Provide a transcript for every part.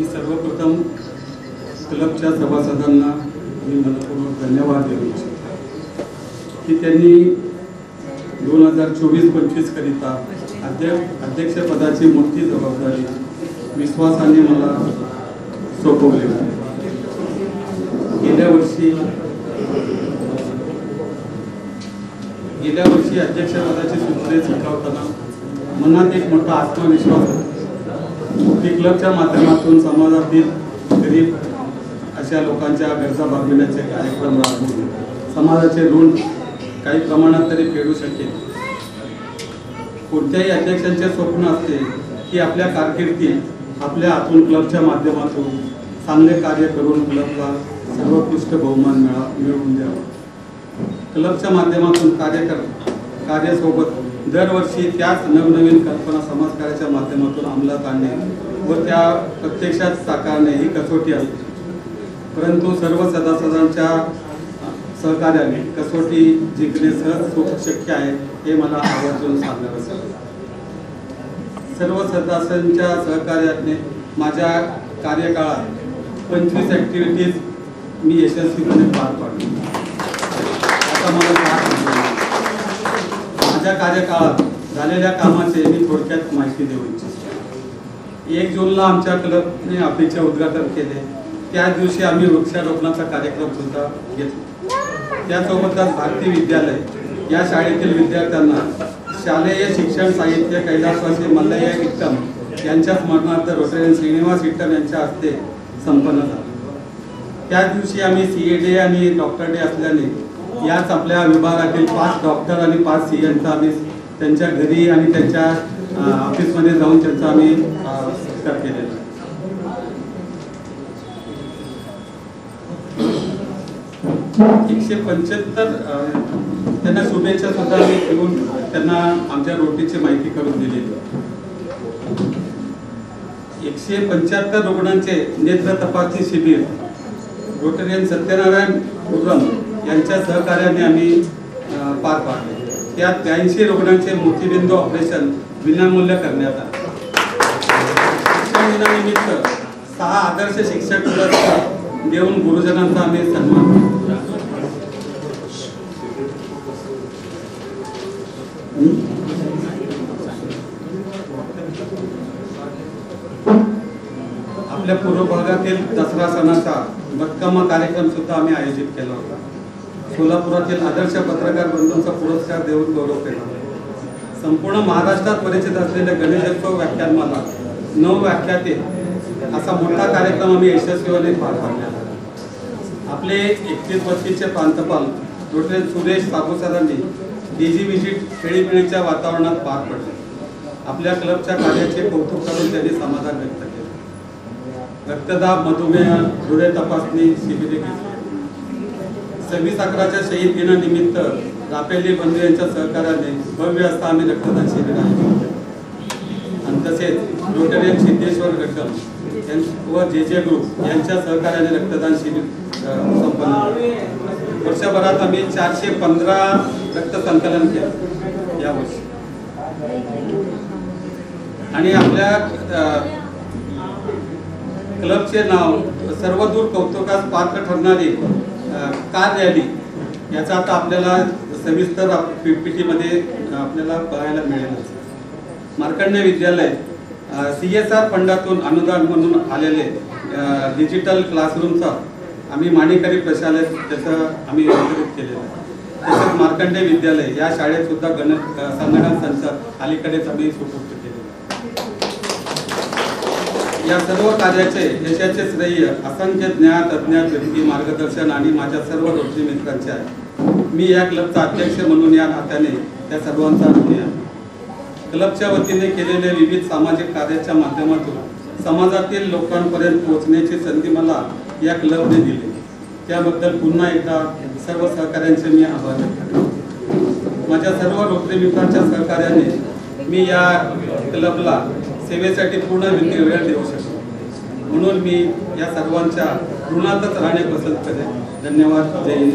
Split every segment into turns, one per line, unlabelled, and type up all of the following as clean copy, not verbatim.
मी सर्वप्रथम क्लबच्या सभासदांना मी मनपूर्वक धन्यवाद देऊ इच्छितो की त्यांनी 2024-25 करिता अध्यक्षपदाची मोठी जबाबदारी विश्वासाने मला सोपवली। गेल्या वर्षी अध्यक्षपदाची सूत्रे स्वीकारताना मनात एक मोठा आत्मविश्वास होता की क्लबच्या माध्यमातून समाजातील गरीब अशा लोकांच्या गरजा भागविण्याचे कार्यक्रम राबवून समाजाचे ऋण काही प्रमाणात तरी फेडू शकेल। कोणत्याही अध्यक्षांचे स्वप्न असते की आपल्या कारकिर्दीत आपल्या आतून क्लबच्या माध्यमातून चांगले कार्य करून क्लबला सर्वोत्कृष्ट बहुमान मिळवून द्यावा। क्लबच्या माध्यमातून कार्यासोबत दरवर्षी त्याच नवनवीन कल्पना समाजकार्याच्या माध्यमातून अंमलात आणणे व त्या प्रत्यक्षात साकारणे ही कसोटी असते, परंतु सर्व सदस्यांच्या सहकार्याने कसोटी जिंकणे सहज शक्य आहे हे मला आवर्जून सांगणार असेल। सर्व सदस्यांच्या सहकार्याने माझ्या कार्यकाळात 25 ॲक्टिव्हिटीज मी यशस्वीपणे पार पाडली। आता मला माझ्या कार्यकाळात झालेल्या कामाचे मी थोडक्यात माहिती देऊ इच्छितो। 1 जूनला आमच्या क्लबने ऑफिसचे उद्घाटन केले। त्या दिवशी आम्ही वृक्षारोपणाचा कार्यक्रम सुद्धा घेतला। त्यासोबतच भारती विद्यालय या शाळेतील विद्यार्थ्यांना शालेय शिक्षण साहित्य कैलासवासी मल्लय्या इट्टम यांच्या स्मरणार्थ रोटरीयन श्रीनिवास इट्टम यांच्या हस्ते संपन्न झाला। त्या दिवशी आम्ही CA डे आणि डॉक्टर डे असल्याने याच आपल्या विभागातील 5 डॉक्टर आणि 5 CAंचा आम्ही त्यांच्या घरी आणि त्यांच्या ऑफिसमध्ये जाऊन त्यांचा आम्ही सत्कार केलेला। 175 त्यांना शुभेच्छा सुद्धा मी देऊन त्यांना आमच्या रोटीची माहिती करून दिलेली। 175 रुग्णांचे नेत्र तपासणी शिबिर रोटरीयन सत्यनारायण उरम यांच्या सहकार्याने आम्ही पार पाडले। त्यात 82 रुग्णांचे मोतीबिंदू ऑपरेशन विनामूल्य करण्यात आले। शिक्षण दिनानिमित्त 6 आदर्श शिक्षक पुरस्कार देऊन गुरुजनांचा आम्ही सन्मान केला। आपल्या पूर्व भागातील दसरा सणाचा बदकामा कार्यक्रम सुद्धा आम्ही आयोजित केला होता। सोलापुरातील आदर्श पत्रकार बंधूंचा पुरस्कार देऊन गौरव केला। संपूर्ण महाराष्ट्रात परिचित असलेल्या गणेशोत्सव व्याख्यानमाला 9 व्याख्याते असा मोठा कार्यक्रम आम्ही यशस्वीपणे पार पाडला। आपले 31-32 प्रांतपाल डॉक्टर सुरेश साबुसरांनी DG विजिट खेळीमेळीच्या वातावरणात पार पडले। आपल्या क्लबच्या कार्याचे कौतुक करून त्यांनी समाधान व्यक्त केले। रक्तदाब, मधुमेह, हृदय तपासणी शिबिरे घेतली। 26/11च्या शहीद दिनानिमित्त रापेली बंधू यांच्या सहकार्याने भव्य असता आम्ही रक्तदान शिबिर आयोजित केले। आणि तसेच रोटरीयन सिद्धेश्वर गटम व JJ ग्रुप यांच्या सहकार्याने रक्तदान शिबिर संपन्न झाले। वर्षभरात आम्ही 415 रक्त संकलन केले यावर्षी। आणि आपल्या क्लबचे नाव सर्वदूर कौतुकास पात्र ठरणारी कार रॅली याचा आता आपल्याला सविस्तर PPT मध्ये आपल्याला बघायला मिळेल। मार्कंडेय विद्यालय CSR फंडातून अनुदान म्हणून आलेले डिजिटल क्लासरूमचा आम्ही माणिकरी प्रशालेत त्याचं आम्ही वितरित केलेलं आहे। तसेच मार्कंडेय विद्यालय या शाळेत सुद्धा संगणक संच अलीकडेच आम्ही सुपूर्द केले। या सर्व कार्याचे यशाचे श्रेय असंख्य ज्ञात अज्ञात व्यक्ती मार्गदर्शन आणि माझ्या सर्व रोटरी मित्रांचे आहे। मी या क्लबचा अध्यक्ष म्हणून या नात्याने त्या सर्वांचा ऋणी आहे। क्लबच्या वतीने केलेल्या विविध सामाजिक कार्याच्या माध्यमातून समाजातील लोकांपर्यंत पोहोचण्याची संधी मला या क्लबने दिली। त्याबद्दल पुन्हा एकदा सर्व सहकाऱ्यांचे मी आभार व्यक्त करतो। माझ्या सर्व रोटरी मित्रांच्या सहकार्याने मी या क्लबला सेवेसाठी पूर्ण वेळ देऊ शकतो, म्हणून मी या सर्वांच्या ऋणातच राहणे पसंत करेन। धन्यवाद। जय हिंद।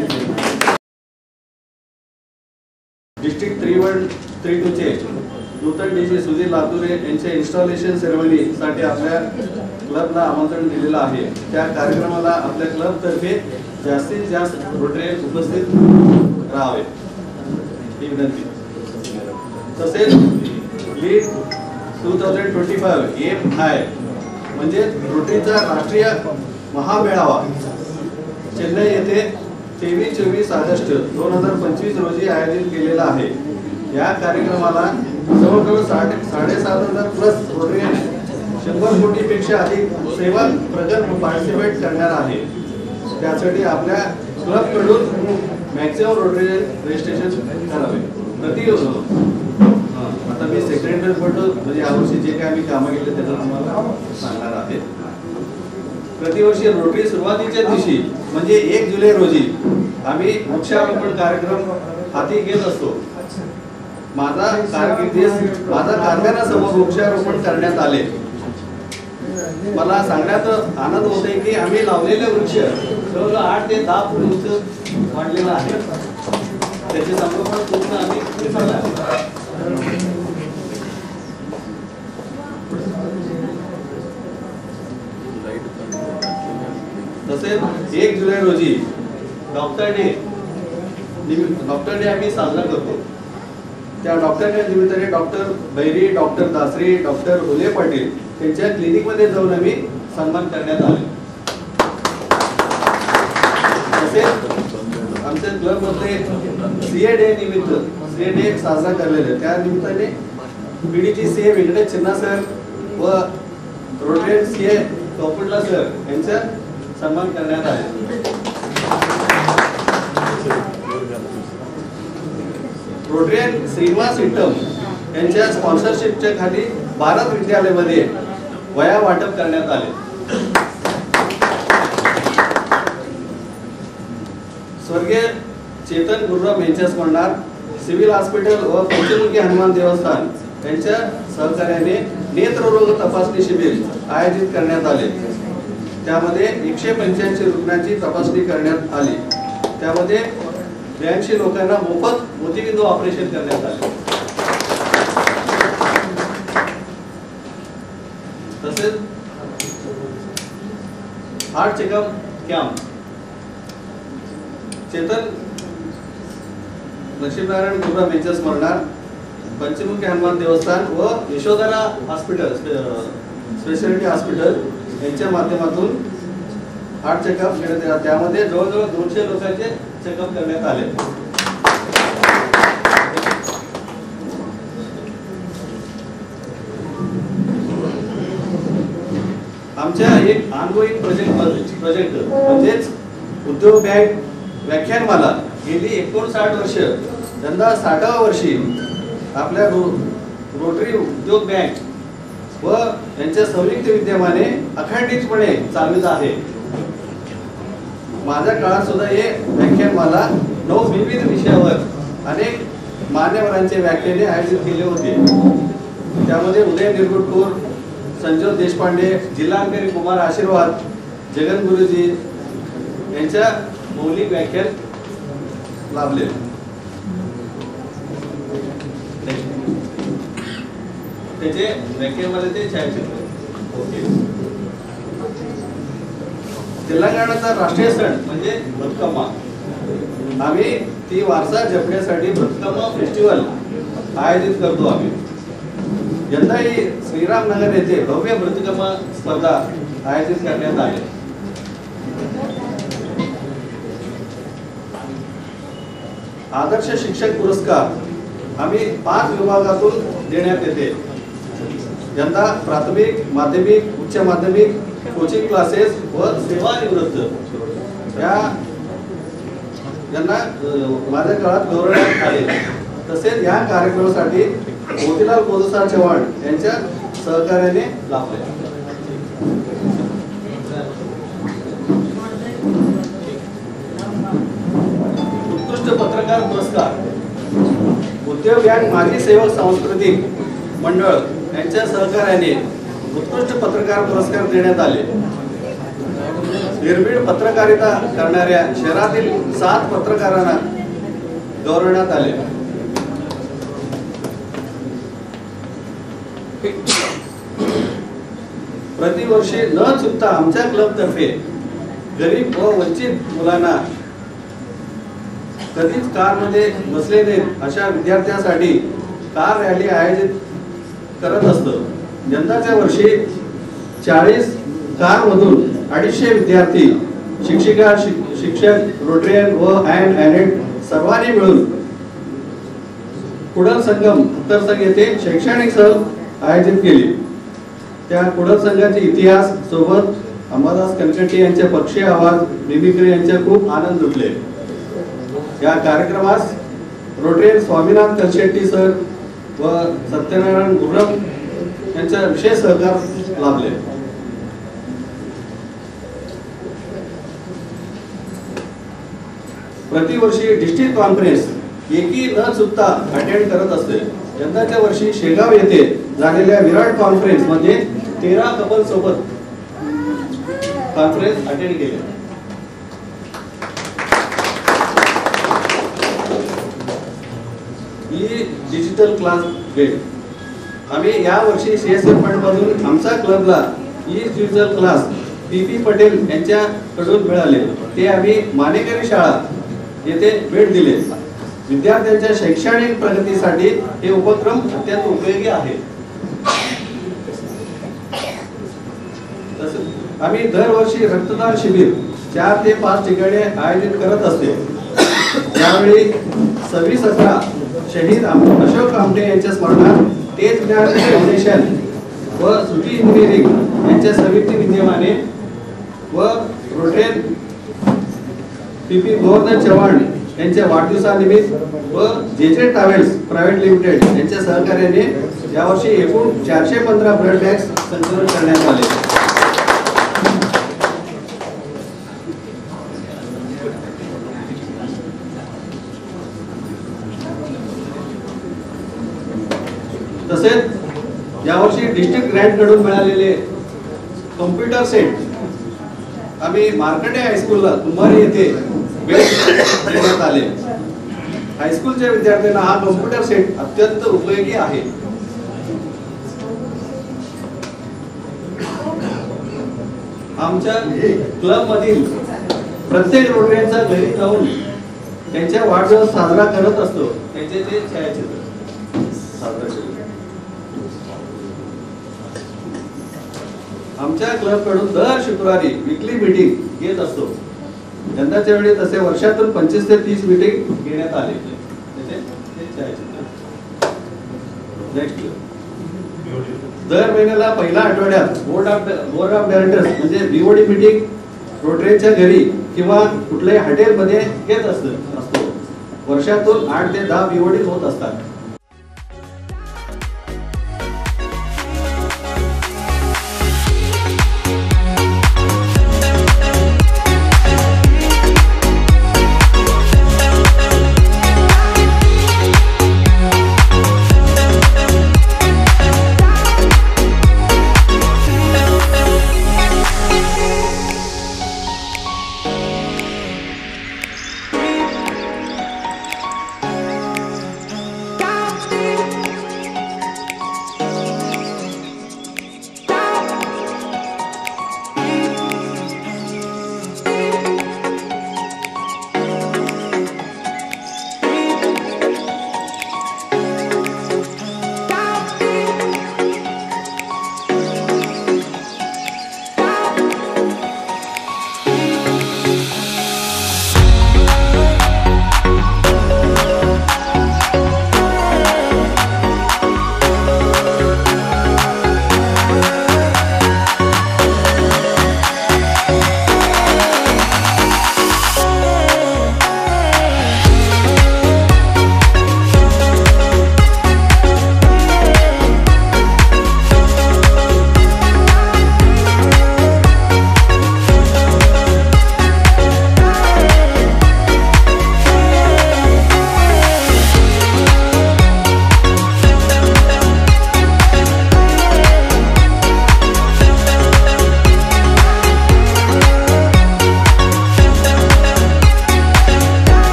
डिस्ट्रिक्ट 3-1-3-2 चे नूतन डीजी सुधीर लातुरे यांच्या इन्स्टॉलेशन सेरेमनीसाठी आपल्या क्लबला आमंत्रण दिलेलं आहे। त्या कार्यक्रमाला आपल्या क्लबतर्फे जास्तीत जास्त रोटरीयन उपस्थित राहावे ही विनंती। तसेच लीड 2025 एम हाय म्हणजे रोटरीचा राष्ट्रीय महामेळावा चेन्नई येथे 23-24 ऑगस्ट 2025 रोजी आयोजित केलेला आहे। या कार्यक्रमाला जवळजवळ 7,500 प्लस रोटरीयन 100 कोटीपेक्षा अधिक सेवा प्रगत पार्टिसिपेट करणार आहे। त्यासाठी आपल्या क्लबकडून मॅक्सिमम रोटरीयन रजिस्ट्रेशन करावे। आता मी सेक्रेटरी बोलतो, म्हणजे यावर्षी जे काही आम्ही कामं केले त्याचं तुम्हाला सांगणार आहे। प्रतिवर्षी रोटरी सुरुवातीच्या दिवशी म्हणजे 1 जुलै रोजी आम्ही वृक्षारोपण कार्यक्रम हाती घेत असतो। माझा कारखान्यासमोर वृक्षारोपण करण्यात आले। मला सांगण्यात आनंद होतोय की आम्ही लावलेले वृक्ष जवळजवळ 8 ते 10 फूट उंच वाढलेला आहे। त्याचे संगोपन पूर्ण आम्ही केलेलं आहे। तसेच 1 जुलै रोजी डॉक्टर डे आम्ही साजरा करतो। त्या डॉक्टर डे निमित्ताने डॉक्टर बैरी, डॉक्टर दासरी, डॉक्टर हुले पाटील यांच्या क्लिनिक मध्ये जाऊन आम्ही सन्मान करण्यात आले। तसेच आमच्या क्लब मध्ये सीए डे निमित्त सीए डे साजरा करलेला, त्या निमित्ताने बीडीजी सीए वेंकटेश चिन्ना सर व रोटरीयन सीए टोपुटला सर यांचा सन्मान करण्यात आले। रोटरीयन श्रीनिवास इट्टम यांच्या स्पॉन्सरशिपच्या खाली भारत विद्यालयामध्ये वया वाटप करण्यात आले। स्वर्गीय चेतन गुरुराम यांच्या स्मरणार्थ सिव्हिल हॉस्पिटल व पंचमुखी हनुमान देवस्थान यांच्या सहकार्याने नेत्ररोग तपासणी शिबिर आयोजित करण्यात आले। त्यामध्ये 185 रुग्णांची तपासणी करण्यात आली। त्यामध्ये 82 लोकांना मोफत मोतीबिंदू ऑपरेशन करण्यात आले। तसेच heart checkup camp Chetan Laxminarayan Gururam यांच्या स्मरणार्थ पंचमुखी हनुमान देवस्थान व यशोधरा हॉस्पिटल स्पेशालिटी हॉस्पिटल यांच्या माध्यमातून हार्ट चेकअप करण्यात आले। त्यामध्ये जवळजवळ 200 लोकांचे चेकअप करण्यात आले। आमच्या एक ऑनगोइंग प्रोजेक्ट म्हणजेच उद्योग बँक व्याख्यानमाला गेली 59 वर्ष, यंदा 60व्या वर्षी आपल्या रोटरी उद्योग बँक व यांच्या संयुक्त विद्यमाने अखंडितपणे चालवित आहे। माझ्या काळात सुद्धा हे व्याख्यानमाला 9 विविध विषयावर अनेक मान्यवरांचे व्याख्याने आयोजित केले होते। त्यामध्ये उदय निरगुडकर, संजोग देशपांडे, जिल्हाधिकारी कुमार आशीर्वाद, जगन गुरुजी यांच्या मौलिक व्याख्यान लाभले। त्याचे व्याख्यानमध्ये ते छायाचित्र होते। तेलंगणाचा राष्ट्रीय सण म्हणजे बతుకమ్మ। आम्ही ती वारसा जपण्यासाठी बతుకమ్మ फेस्टिवल आयोजित करतो। आम्ही यंदाही श्रीरामनगर येथे भव्य बతుకమ్మ स्पर्धा आयोजित करण्यात आली। आदर्श शिक्षक पुरस्कार आम्ही 5 विभागातून देण्यात येते। यंदा प्राथमिक, माध्यमिक, उच्च माध्यमिक, कोचिंग क्लासेस व सेवानिवृत्त यांना माझ्या काळात गौरवण्यात आले। तसेच या कार्यक्रमासाठी मोतीलाल कोदसार चव्हाण यांच्या सहकार्याने लाभले। उत्कृष्ट पत्रकार पुरस्कार उद्योग बँक माजी सेवक सांस्कृतिक मंडळ यांच्या सहकार्याने उत्कृष्ट पत्रकार पुरस्कार देण्यात आले। निर्भीड पत्रकारिता करणाऱ्या शहरातील 7 पत्रकारांना गौरवण्यात आले। प्रतिवर्षी न चुकता आमच्या क्लबतर्फे गरीब व वंचित मुलांना कधीच कारमध्ये बसले नाहीत अशा विद्यार्थ्यांसाठी कार रॅली आयोजित करत असतो. यंदाच्या वर्षी 40 कारमधून 250 विद्यार्थी, शिक्षिका, शिक्षक, रोटरियन व ॲनेट सर्वांनी मिळून कुडल संगम उत्तरसंघ येथे शैक्षणिक सहल आयोजित केली. त्या कुडल संघाचे इतिहास सोबत अंबादास कनकटी यांचे पक्षी आवाज, मिमिक्री यांचे खूप आनंद लुटले. या कार्यक्रमास रोटरियन स्वामीनाथ कलशेट्टी सर व सत्यनारायण गुरम यांचा विशेष सहकार लाभले. प्रतिवर्षी डिस्ट्रिक्ट कॉन्फरन्स एकी न चुकता अटेंड करत असते. यंदाच्या वर्षी शेगाव येथे झालेल्या विराट कॉन्फरन्स मध्ये 13 कपल सोबत कॉन्फरन्स अटेंड केले. ही डिजिटल क्लास भेट आम्ही या वर्षी सीएसएफ फंड मधून आमच्या क्लबला E digital class P Patel यांच्याकडून मिळाले. ते आम्ही मानेकरी शाळा येथे भेट दिले. विद्यार्थ्यांच्या शैक्षणिक प्रगतीसाठी हे उपक्रम अत्यंत उपयोगी आहे. तसेच आम्ही दरवर्षी रक्तदान शिबिर 4 ते 5 ठिकाणी आयोजित करत असते. यावेळी 26/11 शहीद अशोक आमटे यांच्या स्मरणार्थ तेज ज्ञान फाउंडेशन व सुटी इंजिनिअरिंग यांच्या संयुक्त विद्यमाने व रोटरियन पीपी गोवर्धन चव्हाण यांच्या वाढदिवसानिमित्त व जे ट्रॅव्हल्स प्रायव्हेट लिमिटेड यांच्या सहकार्याने यावर्षी एकूण 415 ब्लड बॅग्स संकलन करण्यात आले. तसेच यावर्षी डिस्ट्रिक्ट ग्रँट कडून मिळालेले कॉम्प्युटर सेट आम्ही मार्कंडे हायस्कूलला कुंभारी येथे भेट देण्यात आले. हायस्कूलच्या विद्यार्थ्यांना हा कॉम्प्युटर सेट अत्यंत उपयोगी आहे. आमच्या क्लब मधील प्रत्येक रोटरियनचा घरी जाऊन त्यांच्या वाढदिवस साजरा करत असतो. त्यांचे ते छायाचित्र साजरा केले. आमच्या क्लब कडून दर शुक्रवारी वीकली मीटिंग घेत असतो. यंदाच्या वेळी तसे वर्षातून 25 ते 30 मीटिंग घेण्यात आले. दर महिन्याला पहिल्या आठवड्यात बोर्ड ऑफ डायरेक्टर्स म्हणजे बीओडी मीटिंग रोटरीच्या घरी किंवा कुठल्याही हॉटेलमध्ये घेत असतो. वर्षातून 8 ते 10 बीओडी होत असतात.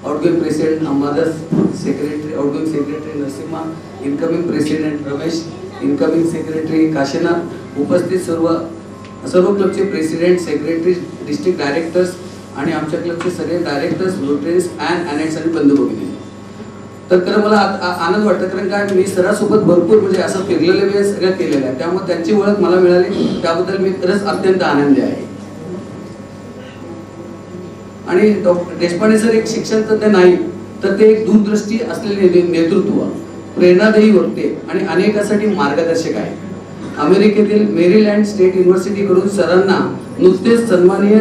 Outgoing president Ambadas, secretary outgoing secretary Narasimha, incoming president Ramesh, incoming secretary Kashinath, उपस्थित सर्व क्लबचे प्रेसिडेंट, सेक्रेटरी, डिस्ट्रिक्ट डायरेक्टर्स आणि आमच्या क्लबचे सगळे डायरेक्टर्स, रोटरीज, अँड्स आणि बंधू भगिनी. तर खरं मला आनंद वाटतं, कारण काय मी सरासोबत भरपूर म्हणजे असं फिरलेले वेळ सगळं केलेलं आहे, त्यामुळे त्यांची ओळख मला मिळाली, त्याबद्दल मी खरंच अत्यंत आनंदी आहे. आणि देशपांडे सर एक शिक्षण तज्ञ नाही, तर ते एक दूरदृष्टी असलेले नेतृत्व, प्रेरणादायी वक्ते आणि अनेकांसाठी मार्गदर्शक आहे. अमेरिकेतील मेरीलँड स्टेट युनिव्हर्सिटी कडून सरांना नुकतेच सन्माननीय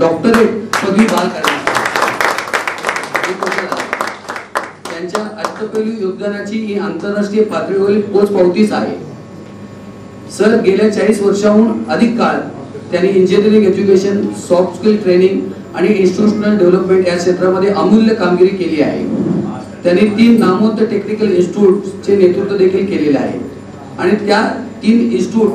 डॉक्टरेट पदवी बहाल करण्यात त्यांच्या अष्टपैलू योगदानाची ही आंतरराष्ट्रीय पातळीवरील पोचपावतीच आहे. सर गेल्या 40 वर्षांहून अधिक काळ त्यांनी engineering education, soft skill training आणि इन्स्टिट्यूशनल डेव्हलपमेंट या क्षेत्रामध्ये अमूल्य कामगिरी केली आहे. त्यांनी 3 नामवंत टेक्निकल इन्स्टिट्यूटचे नेतृत्व देखील केलेले आहे आणि त्या 3 इन्स्टिट्यूट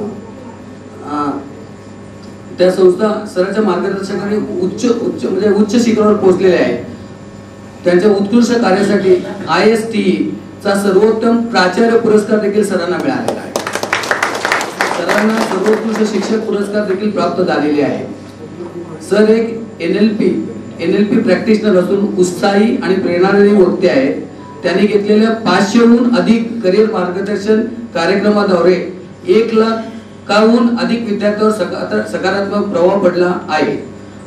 त्या संस्था सरांच्या मार्गदर्शनाने उच्च शिखरावर पोहोचलेल्या आहेत. त्यांच्या उत्कृष्ट कार्यासाठी ISTE चा सर्वोत्तम प्राचार्य पुरस्कार देखील सरांना मिळालेला आहे. सरांना सर्वोत्कृष्ट शिक्षक पुरस्कार देखील प्राप्त झालेले आहे. सर एक NLP प्रॅक्टिशनर असून उत्साही आणि प्रेरणादायी वक्ते आहेत. त्यांनी घेतलेल्या 500हून अधिक करिअर मार्गदर्शन कार्यक्रमाद्वारे 1,00,000हून अधिक विद्यार्थ्यांवर सकारात्मक प्रभाव पडला आहे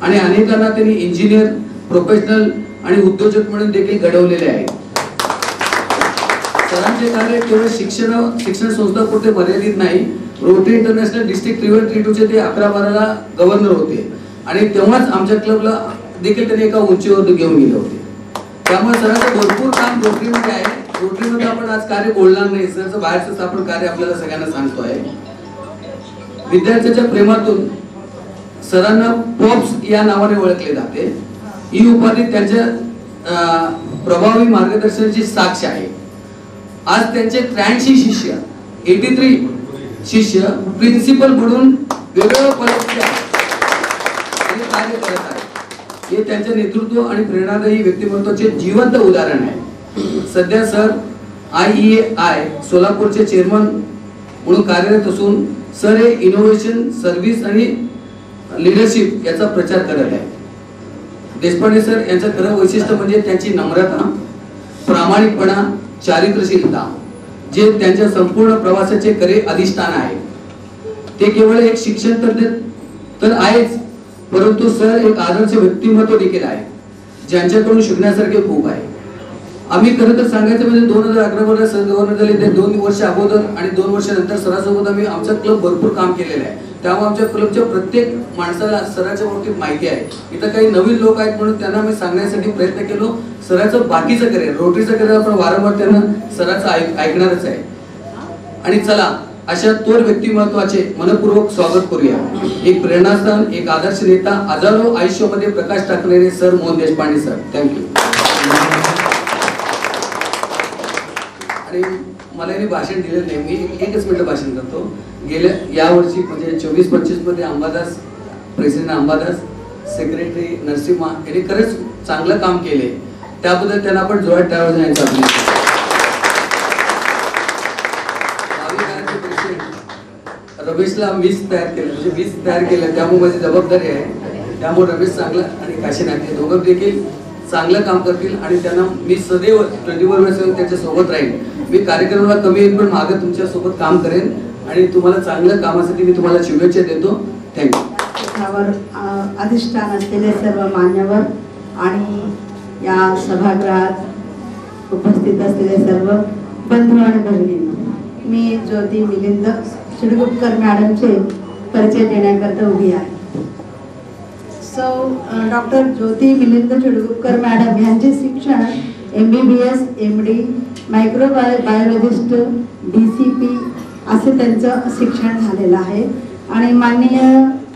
आणि अनेकांना त्यांनी इंजिनियर, प्रोफेशनल आणि उद्योजक म्हणून देखील घडवलेले आहे. सरांचे कार्य केवळ शिक्षण संस्थापुरते मर्यादित नाही. रोटरी इंटरनॅशनल डिस्ट्रिक्ट 332 चे ते 11-12ला गव्हर्नर होते आणि तेव्हाच आमच्या क्लबला देखील त्यांनी एका उंचीवर घेऊन गेले होते. त्यामुळे सरांचं भरपूर काम रोटरीमध्ये आहे. रोटरीमध्ये आपण आज कार्य बोलणार नाही, सरांचं बाहेरच आपण कार्य आपल्याला सगळ्यांना सांगतो आहे. विद्यार्थ्याच्या प्रेमातून सरांना पॉप्स या नावाने ओळखले जाते. ही उपाधी त्यांच्या प्रभावी मार्गदर्शनाची साक्ष आहे. आज त्यांचे 83 शिष्य, 83 शिष्य प्रिन्सिपल म्हणून वेगवेगळ्या पदावर कार्य करत आहेत. हे त्यांच्या नेतृत्व आणि प्रेरणादायी व्यक्तिमत्वाचे जिवंत उदाहरण आहे. सध्या सर IEI सोलापूरचे चेअरमन म्हणून कार्यरत असून सर हे इनोव्हेशन, सर्व्हिस आणि लीडरशिप याचा प्रचार करत आहे. देशपांडे सर यांचं खरं वैशिष्ट्य म्हणजे त्यांची नम्रता, प्रामाणिकपणा, चारित्र्यशीलता, जे त्यांच्या संपूर्ण प्रवासाचे खरे अधिष्ठान आहे. ते केवळ एक शिक्षण तज्ञ तर आहेच, परंतु सर एक आदर्श व्यक्तिमत्व देखील आहे, ज्यांच्याकडून शिकण्यासारखे खूप आहे. आम्ही खरं तर सांगायचं म्हणजे 2011 मध्ये सर गव्हर्नर झाले, ते 2 वर्ष अगोदर आणि 2 वर्षानंतर सरासोबत आम्ही आमचा क्लब भरपूर काम केलेलं आहे. त्यामुळे आमच्या क्लबच्या प्रत्येक माणसाला सराच्या बाबतीत माहिती आहे. इथं काही नवीन लोक आहेत म्हणून त्यांना मी सांगण्यासाठी प्रयत्न केलो. सराचं बाकीचं करिअर, रोटरीचं करिअर आपण वारंवार त्यांना सराचं ऐकणारच आहे. आणि चला अशा थोर व्यक्तिमत्वाचे मनपूर्वक स्वागत करूया. एक प्रेरणास्थान, एक आदर्श नेता, हजारो आयुष्यामध्ये प्रकाश टाकलेले sir Mohan Deshpande sir. Thank you. आणि मला यांनी भाषण दिलेलं नाही, मी 1च मिनिट भाषण करतो. गेल्या यावर्षी म्हणजे 24-25 मध्ये अंबादास, प्रेसिडेंट अंबादास, सेक्रेटरी नरसिम्हा यांनी खरंच चांगलं काम केले. त्याबद्दल त्यांना आपण जोरात टाळ्या वाजवायचा. रमेशला मीच तयार केलं, म्हणजे मीच तयार केलं, त्यामुळे माझी जबाबदारी आहे. त्यामुळे रमेश चांगला आणि काशीनाथ हे दोघं देखील चांगलं काम करतील आणि त्यांना मी सदैव 24 वर्ष त्यांच्या सोबत राहील. मी कार्यक्रमाला कमी येईल पण मागे तुमच्या सोबत काम करेन आणि तुम्हाला चांगल्या कामासाठी मी तुम्हाला शुभेच्छा देतो. थँक्यू.
अधिष्ठान असलेले सर्व मान्यवर आणि या सभागृहात उपस्थित असलेले सर्व बंधू आणि भगिनींनो, मी ज्योती मिलिंद चिडगुपकर मॅडमचे परिचय देण्याकरता उभी आहे. डॉक्टर ज्योती मिलिंद चिडगुपकर मॅडम यांचे शिक्षण MBBS, MD, मायक्रोबायोलॉजिस्ट, DCP असे त्यांचं शिक्षण झालेलं आहे. आणि माननीय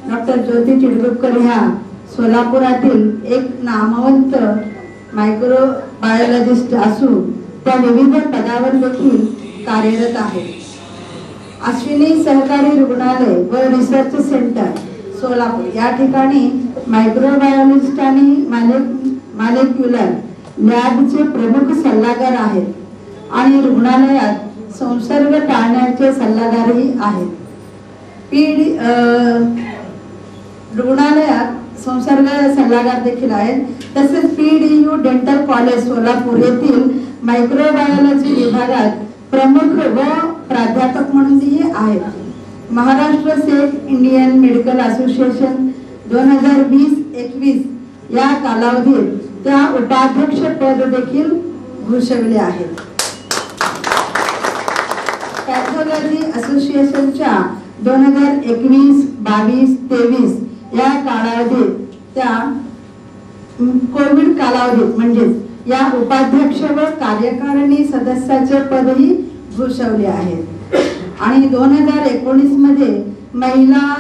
डॉक्टर ज्योती चिडगुपकर ह्या सोलापुरातील एक नामवंत मायक्रोबायोलॉजिस्ट असून त्या विविध पदावर देखील कार्यरत आहेत. अश्विनी सहकारी रुग्णालय व रिसर्च सेंटर सोलापूर या ठिकाणी मायक्रोबायोलॉजिस्ट आणि मॉलिक्युलर लॅबचे प्रमुख सल्लागार आहेत आणि रुग्णालयात संसर्ग टाळण्याचे सल्लागारही आहेत. रुग्णालयात संसर्ग सल्लागार देखील आहेत. तसेच PDU डेंटल कॉलेज सोलापूर येथील मायक्रोबायोलॉजी विभागात प्रमुख व प्राध्यापक म्हणूनही आहेत. Maharashtra state Indian medical association 2020-21 या कालावधीत त्या उपाध्यक्ष पद देखील भूषवले आहेत. पॅथॉलॉजी असोसिएशनच्या 2021-22-23 या कालावधीत त्या कोविड कालावधीत म्हणजेच या उपाध्यक्ष व कार्यकारिणी सदस्याचे पदही भूषवले आहेत. आणि 2019 मध्ये महिला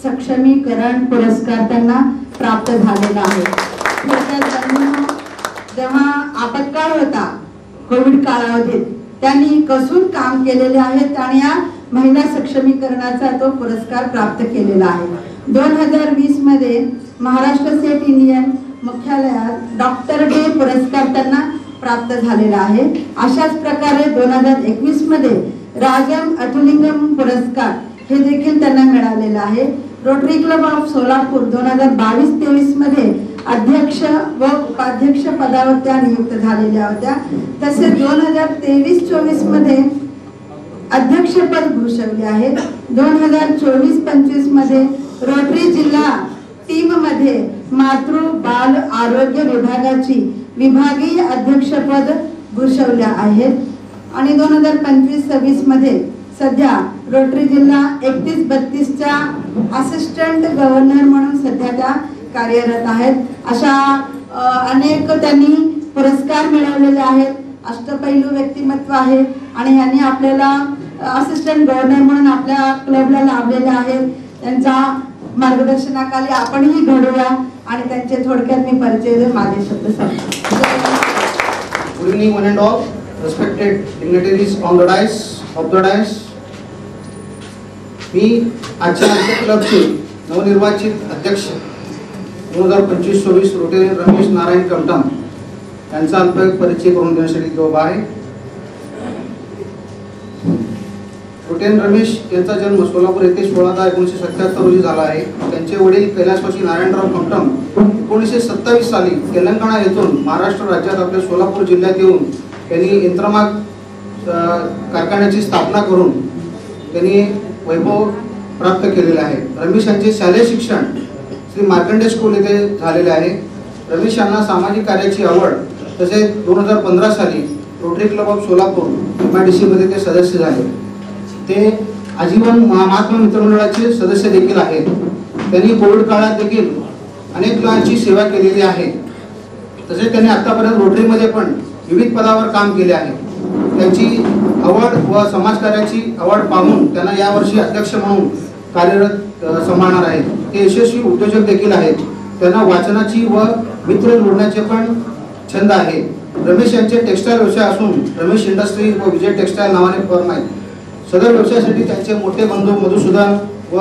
सक्षमीकरण पुरस्कार त्यांना प्राप्त झालेला आहे. जेव्हा आपत्काळ होता कोविड कालावधीत त्यांनी कसून काम केलेले आहेत आणि या महिला सक्षमीकरणाचा तो पुरस्कार प्राप्त केलेला आहे. 2020 मध्ये महाराष्ट्र स्टेट इंडियन मुख्यालयात डॉक्टर डे पुरस्कार त्यांना प्राप्त झालेला आहे. अशाच प्रकारे 2021 मध्ये राजम अतुलिंगम पुरस्कार हे देखील त्यांना मिळालेला आहे. रोटरी क्लब ऑफ सोलापूर 2022-23 मध्ये अध्यक्ष व उपाध्यक्ष पदावर त्या नियुक्त झालेल्या होत्या. तसेच 2023-24 मध्ये अध्यक्षपद भूषवले आहे. 2024-25 मध्ये रोटरी जिल्हा टीम मध्ये मातृ बाल आरोग्य विभागाची विभागीय अध्यक्षपद भूषवल्या आहेत. आणि 2025-26 मध्ये सध्या रोटरी जिल्हा 31-32च्या असिस्टंट गव्हर्नर म्हणून सध्या त्या कार्यरत आहेत. अशा अनेक त्यांनी पुरस्कार मिळवलेले आहेत. अष्टपैलू व्यक्तिमत्व आहे आणि यांनी आपल्याला असिस्टंट गव्हर्नर म्हणून आपल्या क्लबला लाभलेले आहेत. त्यांच्या मार्गदर्शनाखाली आपणही घडूया आणि त्यांचे थोडक्यात मी परिचय माझे शब्द सांगतो.
Good evening one and all, respected dignitaries on the dais, of the dais. मी आजच्या आमच्या क्लबचे नवनिर्वाचित अध्यक्ष 2025-26 रोटेरियन रमेश नारायण कमटम यांचा अल्प परिचय करून देण्यासाठी इथे उभा आहे. रोटेरियन रमेश यांचा जन्म सोलापूर येथे 16/10/1977 रोजी झाला आहे. त्यांचे वडील कैलासवासी नारायणराव कमटम 1927 साली तेलंगणा येथून महाराष्ट्र राज्यात आपल्या सोलापूर जिल्ह्यात येऊन त्यांनी यंत्रमाग कारखान्याची स्थापना करून त्यांनी वैभव प्राप्त केलेले आहे. रमेश यांचे शालेय शिक्षण श्री मार्कंडे स्कूल येथे झालेले आहे. रमेश यांना सामाजिक कार्याची आवड तसेच 2015 साली rotary Club of Solapur MIDC मध्ये ते सदस्य झाले. ते आजीवन महात्मा मित्रमंडळाचे सदस्य देखील आहेत. त्यांनी कोविड काळात देखील अनेक लोकांची सेवा केलेली आहे. तसेच त्यांनी आतापर्यंत रोटरीमध्ये पण विविध पदावर काम केले आहे. त्यांची आवड व समाजकार्याची आवड पाहून त्यांना यावर्षी अध्यक्ष म्हणून कार्यरत सांभाळणार आहेत. ते यशस्वी उद्योजक देखील आहेत. त्यांना वाचनाची व मित्र जोडण्याचे पण छंद आहे. रमेश यांचे टेक्सटाईल व्यवसाय असून रमेश इंडस्ट्री व विजय टेक्सटाईल नावाने फर्म आहे. सदर व्यवसायासाठी त्यांचे मोठे बंधू मधुसूदन व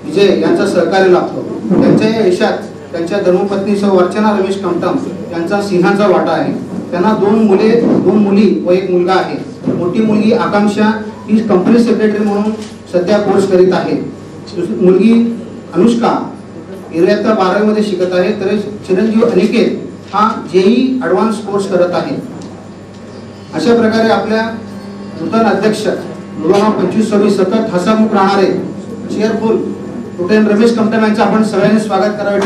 विजय यांचा सहकार्य लाभतो. त्यांच्या या यशात त्यांच्या धर्मपत्नीसह अर्चना रमेश कमटम यांचा सिंहाचा वाटा आहे. त्यांना 2 मुले 2 मुली व 1 मुलगा आहे. मोठी मुलगी आकांक्षा ही कंपनी सेक्रेटरी म्हणून सध्या कोर्स करीत आहे. मुलगी अनुष्का इयत्ता 12वी मध्ये शिकत आहे. तर चिरंजीव अनिकेत हा JEE ॲडव्हान्स कोर्स करत आहे. अशा प्रकारे आपल्या नूतन अध्यक्ष 2025-26 सतत हसमुख राहणारे चेअरफुल रोटेरियन रमेश कमटम यांचं आपण सगळ्यांनी स्वागत करावे.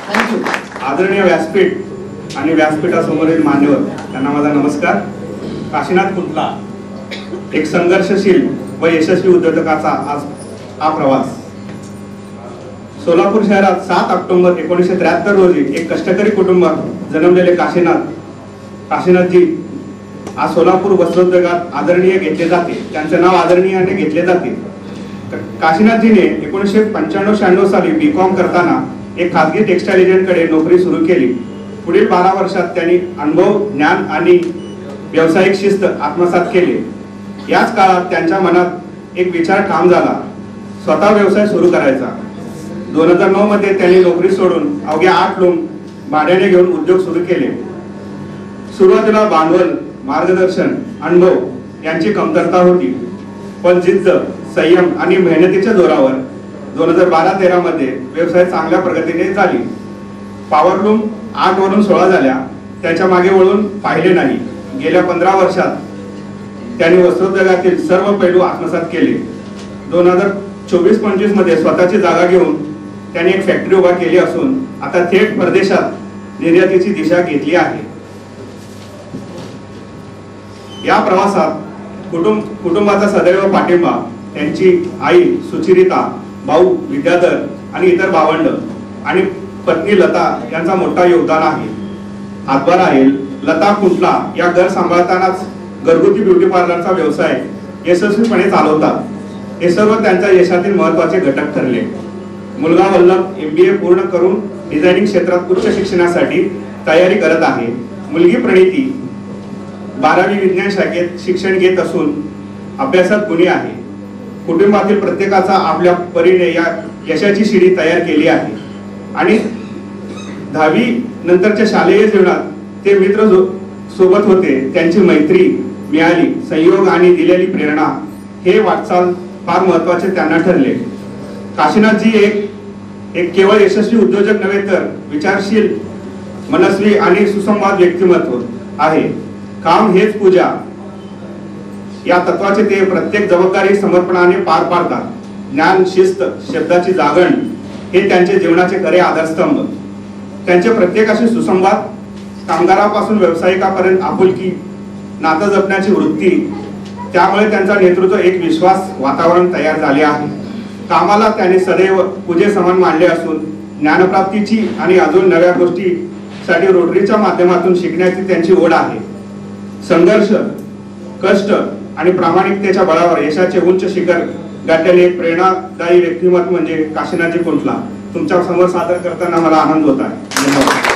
थँक्यू.
आदरणीय व्यासपीठ आणि व्यासपीठासमोरील मान्यवर त्यांना माझा नमस्कार. काशीनाथ कुंटला एक संघर्षशील व यशस्वी उद्योजकाचा आज हा प्रवास. सोलापूर शहरात 7 ऑक्टोबर 1973 रोजी एक कष्टकरी कुटुंबात जन्मलेले काशीनाथजी आज सोलापूर वस्त्रोद्योगात आदरणीय घेतले जाते. त्यांचे नाव आदरणीयाने घेतले जाते. काशीनाथजीने 1995-96 साली B.Com करताना एक खाजगी टेक्सटाईल एजंटकडे नोकरी सुरू केली. पुढील 12 वर्षात त्यांनी अनुभव, ज्ञान आणि व्यावसायिक शिस्त आत्मसात केले. याच काळात त्यांच्या मनात एक विचार ठाम झाला, स्वतः व्यवसाय सुरू करायचा. 2009 मध्ये त्यांनी नोकरी सोडून अवघ्या 8 लूम भाड्याने घेऊन उद्योग सुरू केले. सुरुवातीला भांडवल, मार्गदर्शन, अनुभव यांची कमतरता होती, पण जिद्द, संयम आणि मेहनतीच्या जोरावर 2012-13 मध्ये व्यवसाय चांगल्या प्रगतीने झाली. पॉवरलूम 8 वरून 16 झाल्या. त्याच्या मागे वळून पाहिले नाही. गेल्या 15 वर्षात त्यांनी वस्त्रोद्योगातील सर्व पैलू आत्मसात केले. 2024-25 मध्ये स्वतःची जागा घेऊन त्यांनी एक फॅक्टरी उभा केली असून आता थेट परदेशात निर्यातीची दिशा घेतली आहे. या प्रवासात कुटुंबाचा सदैव पाठिंबा, त्यांची आई सुचिरिता, भाऊ विद्याधर आणि इतर भावंड आणि पत्नी लता यांचा मोठा योगदान आहे, हातभार आहे. लता कुंटला या घर सांभाळतानाच घरगुती ब्युटी पार्लरचा व्यवसाय यशस्वीपणे चालवतात. हे सर्व त्यांच्या यशातील महत्त्वाचे घटक ठरले. मुलगा वल्लभ MBA पूर्ण करून डिझायनिंग क्षेत्रात उच्च शिक्षणासाठी तयारी करत आहे. मुलगी प्रणिती 12वी विज्ञान शाखेत शिक्षण घेत असून अभ्यासात गुणी आहे. कुटुंबातील प्रत्येकाचा आपल्या परीने या यशाची शिडी तयार केली आहे आणि 10वी नंतरच्या शालेय जीवनात ते मित्र सोबत होते. त्यांची मैत्री मिळाली, संयोग आणि दिलेली प्रेरणा हे वाटचाल फार महत्त्वाचे त्यांना ठरले. काशीनाथजी एक केवळ यशस्वी उद्योजक नव्हे तर विचारशील, मनस्वी आणि सुसंवाद व्यक्तिमत्व आहे. काम हेच पूजा या तत्वाचे ते प्रत्येक जबाबदारी समर्पणाने पार पाडतात. ज्ञान, शिस्त, शब्दाची जागण हे त्यांचे जीवनाचे खरे आधारस्तंभ. त्यांचे प्रत्येकाशी सुसंवाद, कामगारापासून व्यावसायिकापर्यंत आपुलकी, नातं जपण्याची वृत्ती, त्यामुळे त्यांचा नेतृत्व एक विश्वास वातावरण तयार झाले आहे. कामाला त्यांनी सदैव पूजे समान मानले असून ज्ञानप्राप्तीची आणि अजून नव्या गोष्टीसाठी रोटरीच्या माध्यमातून शिकण्याची त्यांची ओढ आहे. संघर्ष, कष्ट आणि प्रामाणिकतेच्या बळावर यशाचे उच्च शिखर गाठलेले एक प्रेरणादायी व्यक्तिमत्व म्हणजे काशीनाथजी कुंटला. तुमच्या समोर सादर करताना मला आनंद होत आहे. धन्यवाद.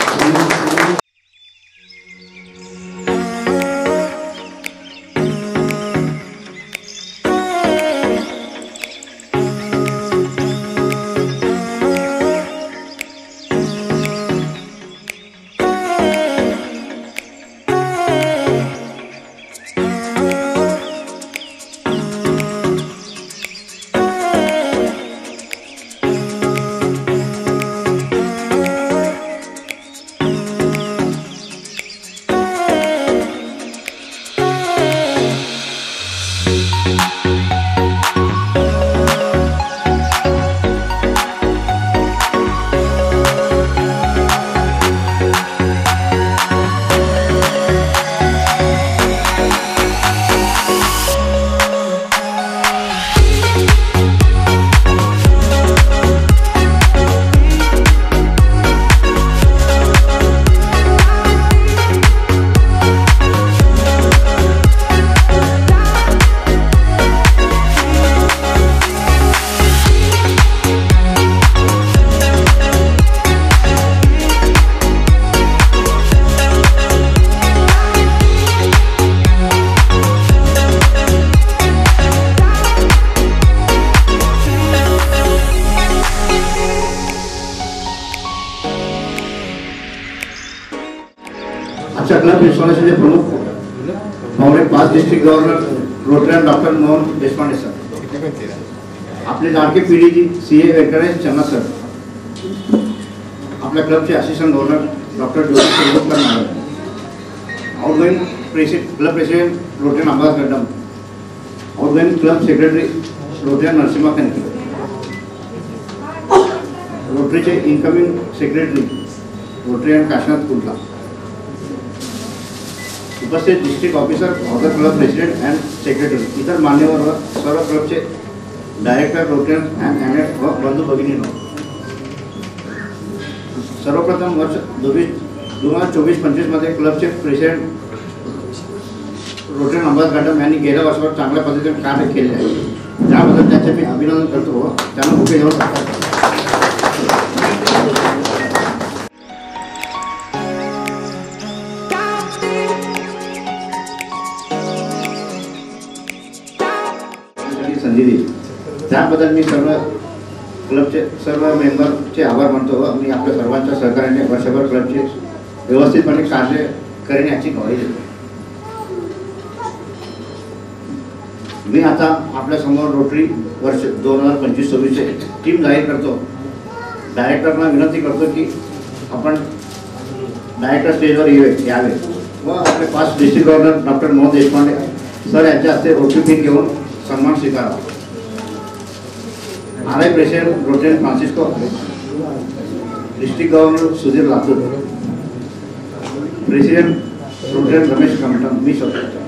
आजच्या क्लब इन्स्टॉलेशनचे प्रमुख congress 5 district governor Rotarian doctor Mohan Deshpande sir, आपले लाडके PDG CA Venkatesh Channa sir, आपल्या क्लबचे assistant governor doctor Jyoti madam, outgoing club president Rotarian Abbas Gaddam, outgoing club secretary Rotarian Narasimha Kanaki, रोटरीचे incoming secretary Rotarian Kashinath Kuntala, उपस्थित district officer of the club president and secretary, इतर मान्यवर व सर्व क्लबचे डायरेक्टर रोटरीयन अँड एनेट व बंधू भगिनींनो, सर्वप्रथम वर्ष 2024-25 मध्ये क्लबचे प्रेसिडेंट रोटरीयन अब्बास गड्डम यांनी गेल्या वर्षावर चांगल्या पद्धतीने कार्य केले आहे. त्याबद्दल त्यांचे मी अभिनंदन करतो व त्यांना मुख्य जेवण करतो. संधी दिली त्याबद्दल मी सर्व क्लबचे सर्व मेंबरचे आभार मानतो व मी आपल्या सर्वांच्या सहकार्याने वर्षभर क्लबचे व्यवस्थितपणे कार्य करेन याची ग्वाही देतो. मी आता आपल्यासमोर रोटरी वर्ष 2025-26चे टीम जाहीर करतो. डायरेक्टरना विनंती करतो की आपण डायरेक्टर स्टेजवर यावे व आपले 5 district governor doctor Mohan Deshpande sir यांच्या हस्ते रोटरी पिन घेऊन सन्मान स्वीकारावा. RI president Rotary Francisco, district governor Sudhir Latur, president Rotary Ramesh Kamtam, मी स्वतः.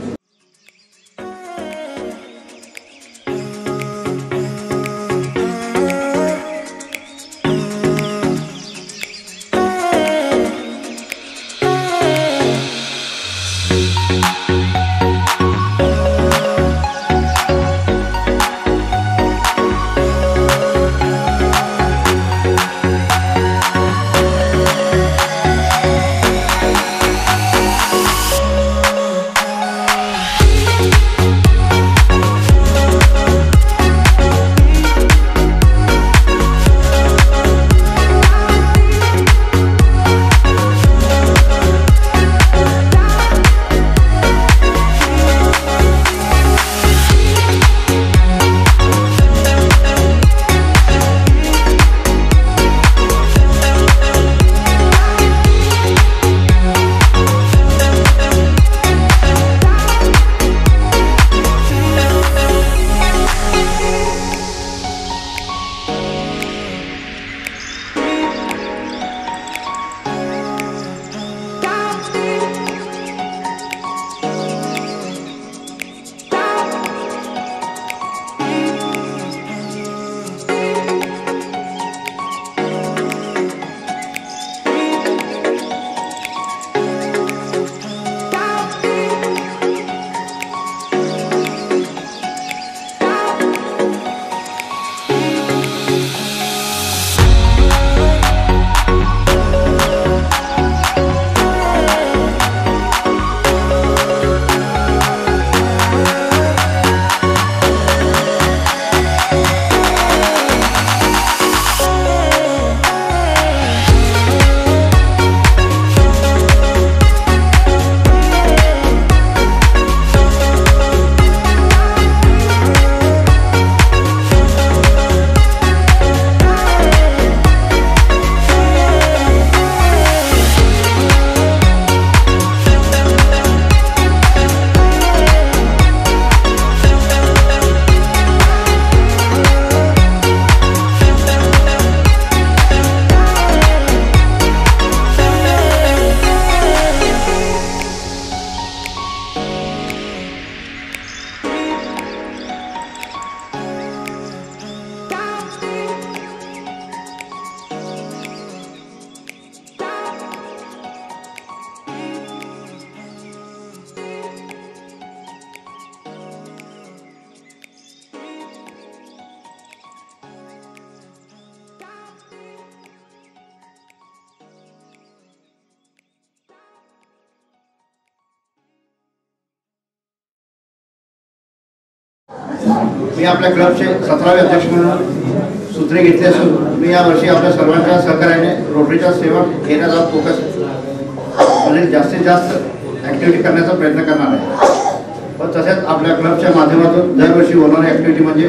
मी आपल्या क्लबचे 17वे अध्यक्ष म्हणून सूत्रे घेतली असून मी यावर्षी आपल्या सर्वांच्या सहकार्याने रोटरीच्या सेवा घेण्याचा फोकस म्हणजे जास्तीत जास्त ॲक्टिव्हिटी करण्याचा प्रयत्न करणार आहे. पण तसेच आपल्या क्लबच्या माध्यमातून दरवर्षी होणारी ॲक्टिव्हिटी म्हणजे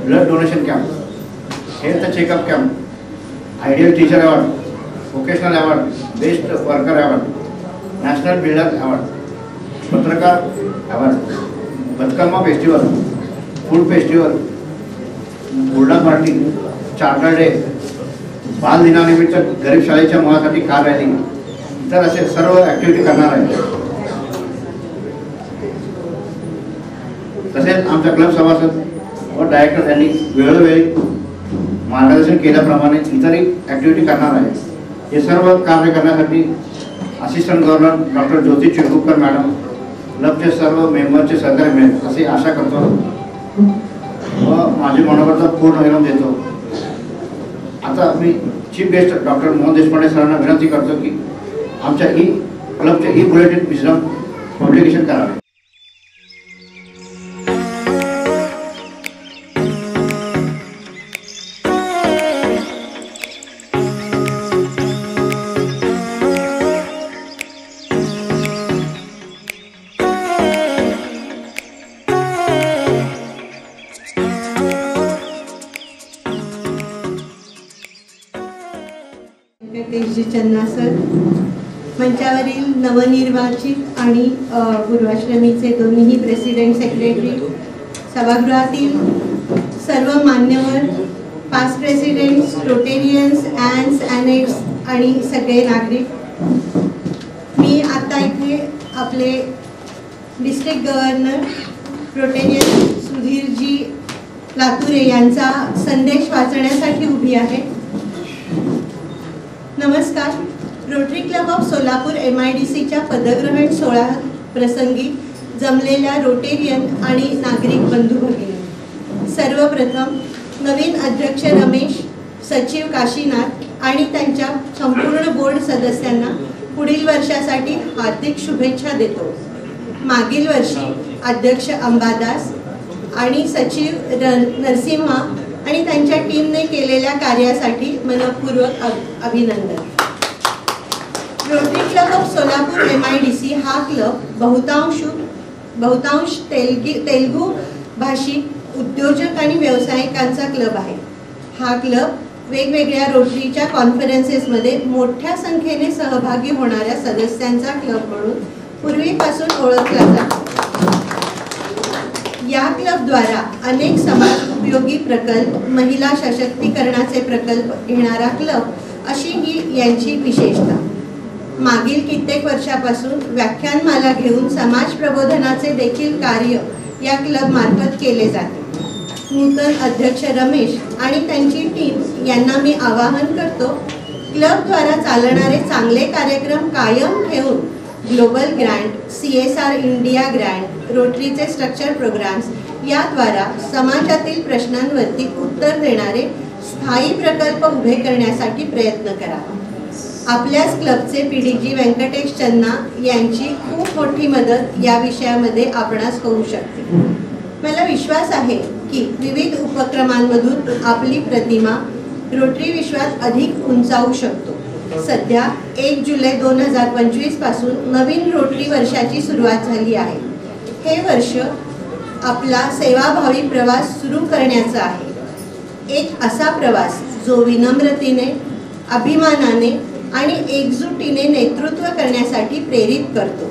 blood donation camp, health checkup camp, ideal teacher award, vocational award, best worker award, national builder award, पत्रकार award, Bathukamma festival, food festival, हुरडा पार्टी, चार्टर डे, बाल दिनानिमित्त गरीब शाळेच्या मुलासाठी कार रॅली, इतर असे सर्व ॲक्टिव्हिटी करणार आहे. तसेच आमच्या क्लब सभासद व डायरेक्टर यांनी वेळोवेळी मार्गदर्शन केल्याप्रमाणे इतरही ॲक्टिव्हिटी करणार आहे. हे सर्व कार्य करण्यासाठी असिस्टंट गव्हर्नर डॉक्टर ज्योती चिरगुप्कर मॅडम, क्लबचे सर्व मेंबरचे सहकार्य मिळेल अशी आशा करतो व माझे मनोगत पूर्ण विराम देतो. आता मी chief guest doctor Mohan Deshpande सरांना विनंती करतो की आमच्या क्लबचे बुलेटिन विश्राम पब्लिकेशन करावे.
चन्ना सर, मंचावरील नवनिर्वाचित आणि पूर्वाश्रमीचे दोन्ही प्रेसिडेंट सेक्रेटरी, सभागृहातील सर्व मान्यवर, पास्ट प्रेसिडेंट्स, रोटेरियन्स, ॲन्स, ॲनेट्स आणि सगळे नागरिक, मी आता इथे आपले डिस्ट्रिक्ट गव्हर्नर रोटेरियन सुधीरजी लातुरे यांचा संदेश वाचण्यासाठी उभी आहे. नमस्कार. रोटरी क्लब ऑफ सोलापूर MIDCच्या पदग्रहण सोहळा प्रसंगी जमलेल्या रोटेरियन आणि नागरिक बंधू भगिनी, सर्वप्रथम नवीन अध्यक्ष रमेश, सचिव काशीनाथ आणि त्यांच्या संपूर्ण बोर्ड सदस्यांना पुढील वर्षासाठी हार्दिक शुभेच्छा देतो. मागील वर्षी अध्यक्ष अंबादास आणि सचिव नरसिम्हा आणि त्यांच्या टीमने केलेल्या कार्यासाठी मनपूर्वक अभिनंदन. Rotary Club of Solapur MIDC हा क्लब बहुतांश तेलुगू भाषिक उद्योजक आणि व्यावसायिकांचा क्लब आहे. हा क्लब वेगवेगळ्या रोटरीच्या कॉन्फरन्सेसमध्ये मोठ्या संख्येने सहभागी होणाऱ्या सदस्यांचा क्लब म्हणून पूर्वीपासून ओळखला जातो. या क्लबद्वारा अनेक समाज उपयोगी प्रकल्प, महिला सशक्तीकरणाचे प्रकल्प घेणारा क्लब अशी ही यांची विशेषता. मागील कित्येक वर्षापासून व्याख्यानमाला घेऊन समाज प्रबोधनाचे देखील कार्य या क्लब मार्फत केले जाते. नूतन अध्यक्ष रमेश आणि त्यांची टीम यांना मी आवाहन करतो, क्लबद्वारा चालणारे चांगले कार्यक्रम कायम ठेवून global grant, CSR India grant, रोटरीचे स्ट्रक्चर प्रोग्राम्स याद्वारा समाजातील प्रश्नांवरती उत्तर देणारे स्थायी प्रकल्प उभे करण्यासाठी प्रयत्न करावा. आपल्याच क्लबचे PDG व्यंकटेश चन्ना यांची खूप मोठी मदत या विषयामध्ये आपणास होऊ शकते. मला विश्वास आहे की विविध उपक्रमांमधून आपली प्रतिमा रोटरी विश्वात अधिक उंचावू शकतो. सध्या 1 जुलै 2025 पासून नवीन रोटरी वर्षाची सुरुवात झाली आहे. हे वर्ष आपला सेवाभावी प्रवास सुरू करण्याचा आहे. एक असा प्रवास जो विनम्रतेने, अभिमानाने आणि एकजुटीने नेतृत्व करण्यासाठी प्रेरित करतो.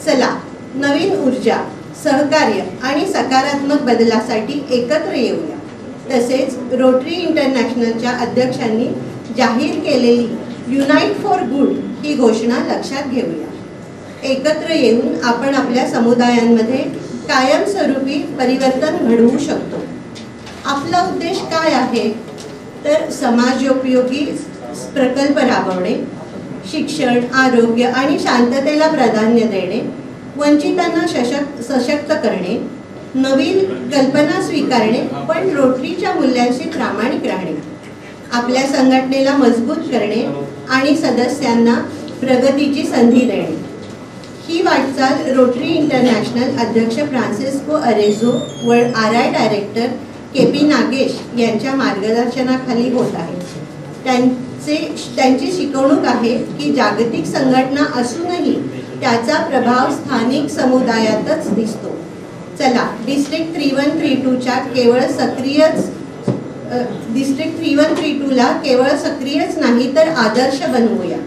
चला, नवीन ऊर्जा, सहकार्य आणि सकारात्मक बदलासाठी एकत्र येऊया. तसेच रोटरी इंटरनॅशनलच्या अध्यक्षांनी जाहीर केलेली युनाइट फॉर गुड ही घोषणा लक्षात घेऊया. एकत्र येऊन आपण आपल्या समुदायांमध्ये कायमस्वरूपी परिवर्तन घडवू शकतो. आपला उद्देश काय आहे तर समाजोपयोगी प्रकल्प राबवणे, शिक्षण, आरोग्य आणि शांततेला प्राधान्य देणे, वंचितांना सशक्त करणे, नवीन कल्पना स्वीकारणे पण रोटरीच्या मूल्यांशी प्रामाणिक राहणे, आपल्या संघटनेला मजबूत करणे आणि सदस्यांना प्रगतीची संधी देणे. ही वाटचाल रोटरी इंटरनॅशनल अध्यक्ष फ्रान्सिस्को अरेझो व RI डायरेक्टर KP नागेश यांच्या मार्गदर्शनाखाली होत आहे. त्यांची शिकवणूक आहे की जागतिक संघटना असूनही त्याचा प्रभाव स्थानिक समुदायातच दिसतो. चला, डिस्ट्रिक्ट 3132च्या डिस्ट्रिक्ट 3132ला केवळ सक्रियच नाही तर आदर्श बनवूया.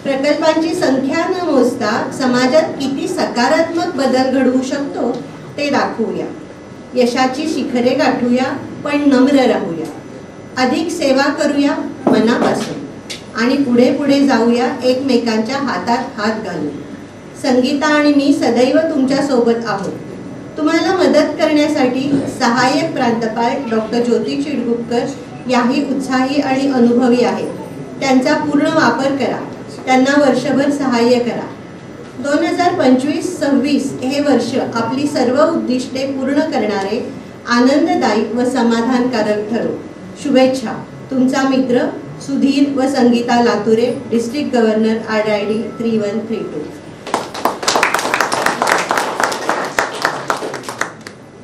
प्रकल्पांची संख्या न मोजता समाजात किती सकारात्मक बदल घडवू शकतो ते दाखवूया. यशाची शिखरे गाठूया पण नम्र राहूया. अधिक सेवा करूया मनापासून आणि पुढे पुढे जाऊया एकमेकांच्या हातात हात घालून. संगीता आणि मी सदैव तुमच्या सोबत आहोत. तुम्हाला मदत करण्यासाठी सहाय्यक प्राध्यापक डॉक्टर ज्योती चिडगुपकर याही उत्साही आणि अनुभवी आहेत. त्यांचा पूर्ण वापर करा. त्यांना वर्षभर सहाय्य करा. 2025-26 हे वर्ष आपली सर्व उद्दिष्टे पूर्ण करणारे, आनंददायी व समाधानकारक ठरो. शुभेच्छा. तुमचा मित्र सुधीर व Sangeeta Lature, district governor RID 3132.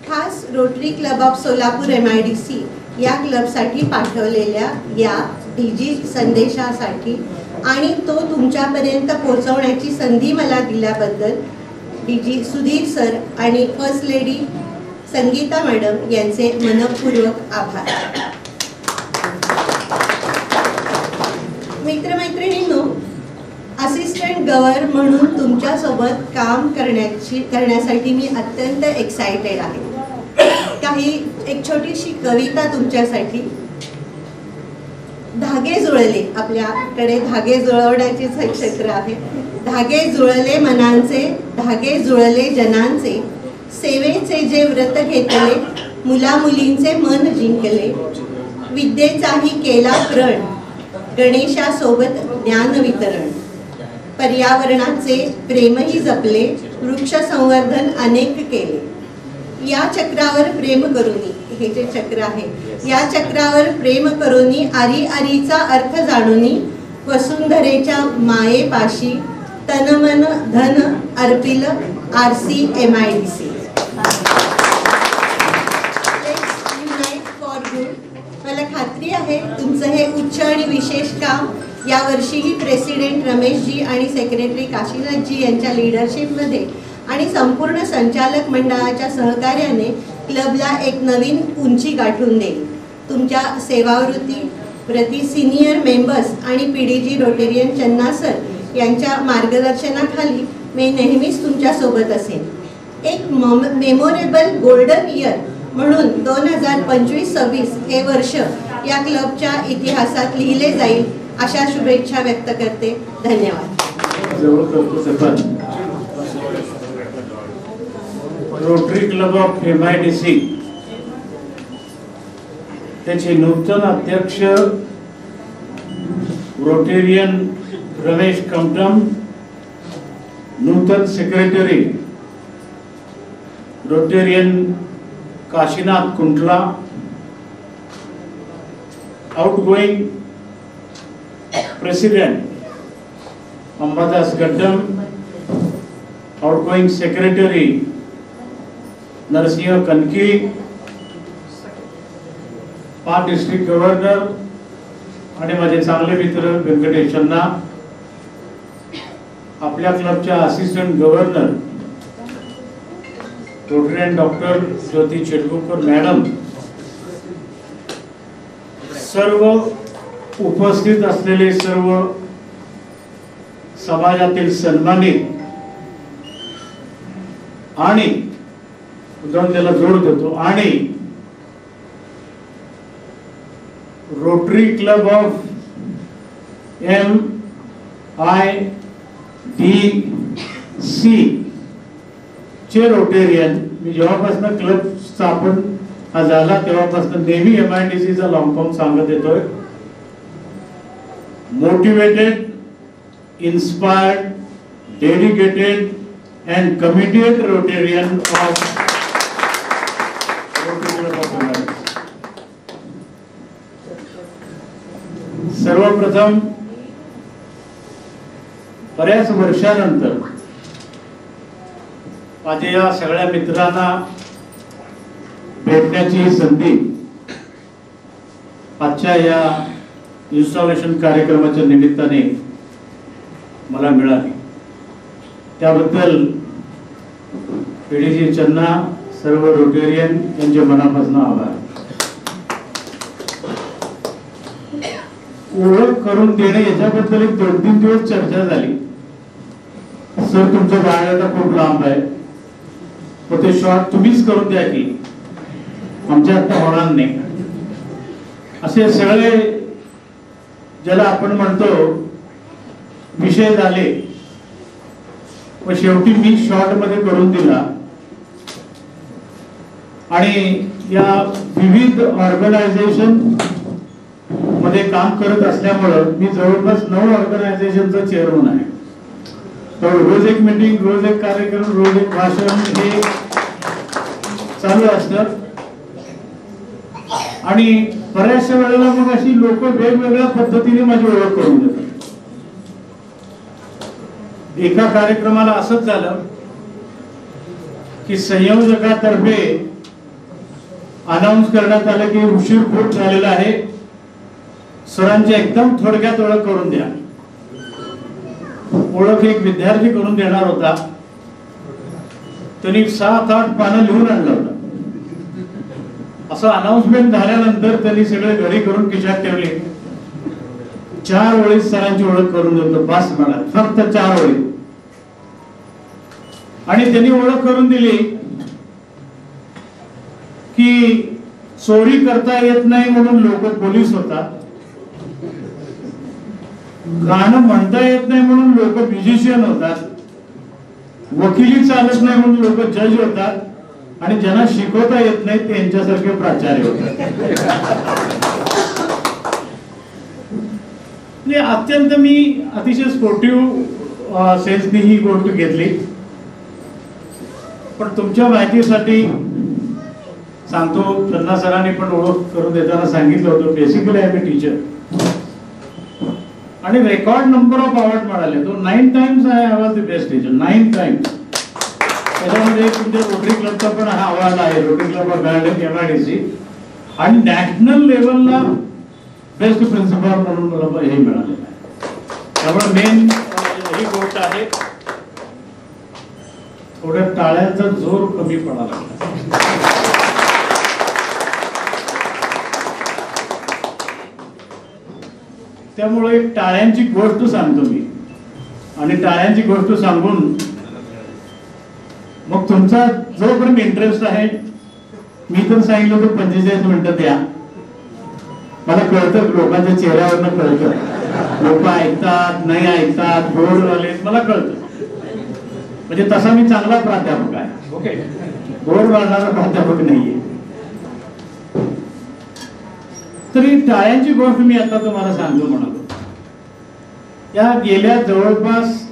खास rotary Club of Solapur MIDC या क्लबसाठी पाठवलेल्या या DG संदेशासाठी आणि तो तुमच्यापर्यंत पोहोचवण्याची संधी मला दिल्याबद्दल DG सुधीर सर आणि फर्स्ट लेडी संगीता मॅडम यांचे मनपूर्वक आभार. मित्रमैत्रिणींनो, असिस्टंट गव्हर्नर म्हणून तुमच्यासोबत काम करण्यासाठी मी अत्यंत एक्सायटेड आहे. एक छोटीशी कविता तुमच्यासाठी. धागे जुळले, आपल्याकडे धागे जुळवण्याचेच एक क्षेत्र आहे. धागे जुळले मनांचे, धागे जुळले जनांचे, सेवेचे जे व्रत घेतले, मुला मुलींचे मन जिंकले, विद्येचाही केला प्रण, गणेशासोबत ज्ञान वितरण, पर्यावरणाचे प्रेमही जपले, वृक्ष संवर्धन अनेक केले. या चक्रावर प्रेम करूनी, हे जे चक्र आहे, या चक्रावर प्रेम करूनी, आरी आरीचा अर्थ जाणूनी, वसुंधरेच्या मायेपाशी तन मन धन अर्पिल RCMIDC. मला खात्री आहे तुमचं हे उच्च आणि विशेष काम यावर्षीही प्रेसिडेंट रमेशजी आणि सेक्रेटरी काशीनाथजी यांच्या लीडरशिपमध्ये आणि संपूर्ण संचालक मंडळाच्या सहकार्याने क्लबला एक नवीन उंची गाठून देईल. तुमच्या सेवावृत्ती प्रति सिनियर मेंबर्स आणि PDG रोटेरियन चन्ना सर यांच्या मार्गदर्शनाखाली मी नेहमीच तुमच्यासोबत असेन. एक मेमोरेबल गोल्डन इयर म्हणून 2025-26 हे वर्ष या क्लबच्या इतिहासात लिहिले जाईल अशा शुभेच्छा व्यक्त करते. धन्यवाद.
रोटरी क्लब ऑफ MIDC त्याचे नूतन अध्यक्ष रोटेरियन रमेश कमटम, नूतन secretary Rotarian Kashinath Kuntala, outgoing president Ambadas Gaddam, outgoing secretary Narasimha Kanaki, 5 district governor आणि माझे चांगले मित्र व्यंकटेश चन्ना, आपल्या क्लबच्या असिस्टंट गव्हर्नर रोटरियन डॉक्टर ज्योती चेडगुकर मॅडम, सर्व उपस्थित असलेले सर्व समाजातील सन्मानित आणि उदाहरण त्याला जोड देतो आणि रोटरी क्लब ऑफ MIDC चे रोटेरियन, मी जेव्हापासून क्लब स्थापन हा झाला तेव्हापासून नेहमी MIDC चा लॉंग फॉर्म सांगत येतोय. Motivated, inspired, dedicated and committed Rotarian of सर्वप्रथम बऱ्याच वर्षानंतर माझ्या या सगळ्या मित्रांना भेटण्याची संधी आजच्या या इन्स्टॉलेशन कार्यक्रमाच्या निमित्ताने मला मिळाली. त्याबद्दल PDG चन्ना, सर्व रोटेरियन यांचे मनापासून आभार. ओळख करून देणे याच्याबद्दल एक 2-3 दिवस चर्चा झाली. सर तुमचं बायोडाटा खूप लांब आहे, पण ते शॉर्ट तुम्हीच करून द्या की आमच्या आता होणार नाही. असे सगळे ज्याला आपण म्हणतो विषय झाले, व शेवटी मी शॉर्ट मध्ये करून दिला. आणि या विविध ऑर्गनायझेशन मध्ये काम करत असल्यामुळं मी जवळपास 9 ऑर्गनायझेशनचा चेअरमन आहे. तर रोज एक मीटिंग, रोज एक कार्यक्रम, रोज एक भाषण हे चालू असतं. आणि बऱ्याचशा वेळेला मग अशी लोक वेगवेगळ्या पद्धतीने माझी ओळख करून देतात. एका कार्यक्रमाला असंच झालं की संयोजकातर्फे अनाउन्स करण्यात आलं की उशीर खूप झालेला आहे, सरांची एकदम थोडक्यात ओळख करून द्या. ओळख एक विद्यार्थी करून देणार होता, त्यांनी 7-8 पानं लिहून आणलं होतं. असं अनाउन्समेंट झाल्यानंतर त्यांनी सगळे घरी करून खिशात ठेवले. 4 ओळीत सरांची ओळख करून देतो, बस मला फक्त 4 ओळी. आणि त्यांनी ओळख करून दिली की चोरी करता येत नाही म्हणून लोक पोलीस होतात, गाणं म्हणता येत नाही म्हणून लोक म्युझिशियन होतात, वकिली चालत नाही म्हणून लोक जज होतात, आणि ज्यांना शिकवता येत नाही ते यांच्यासारखे प्राचार्य होतात. अत्यंत मी अतिशय स्पोर्टिव्ह सेन्सनी ही गोष्ट घेतली. पण तुमच्या माहितीसाठी सांगतो, त्यांना सरांनी पण ओळख करून देताना सांगितलं होतं, basically I am a teacher, आणि रेकॉर्ड नंबर ऑफ अवॉर्ड मिळाले. तो 9 times I was the best teacher, 9 times. त्याच्यामध्ये तुमच्या रोटरी क्लबचा पण हा अवॉर्ड आहे, रोटरी क्लब ऑफ MIDC, आणि नॅशनल लेवलला बेस्ट प्रिन्सिपल म्हणून मला हे मिळालेलं आहे. त्यामुळे मेन ही गोष्ट आहे. थोड्या टाळ्यांचा जोर कमी पडायला लागला. त्यामुळे टाळ्यांची गोष्ट सांगतो मी, आणि टाळ्यांची गोष्ट सांगून मग तुमचा जोपर्यंत इंटरेस्ट आहे, मी तर सांगितलं होतं 45 मिनिटं द्या. मला कळतं, लोकांच्या चेहऱ्यावरनं कळतं, लोक ऐकतात नाही ऐकतात, गोड झाले, मला कळतं. म्हणजे तसा मी चांगला प्राध्यापक आहे, ओके, गोड वाढणारा प्राध्यापक नाहीये. तरी टाळ्यांची गोष्ट मी आता तुम्हाला सांगतो म्हणालो. या गेल्या जवळपास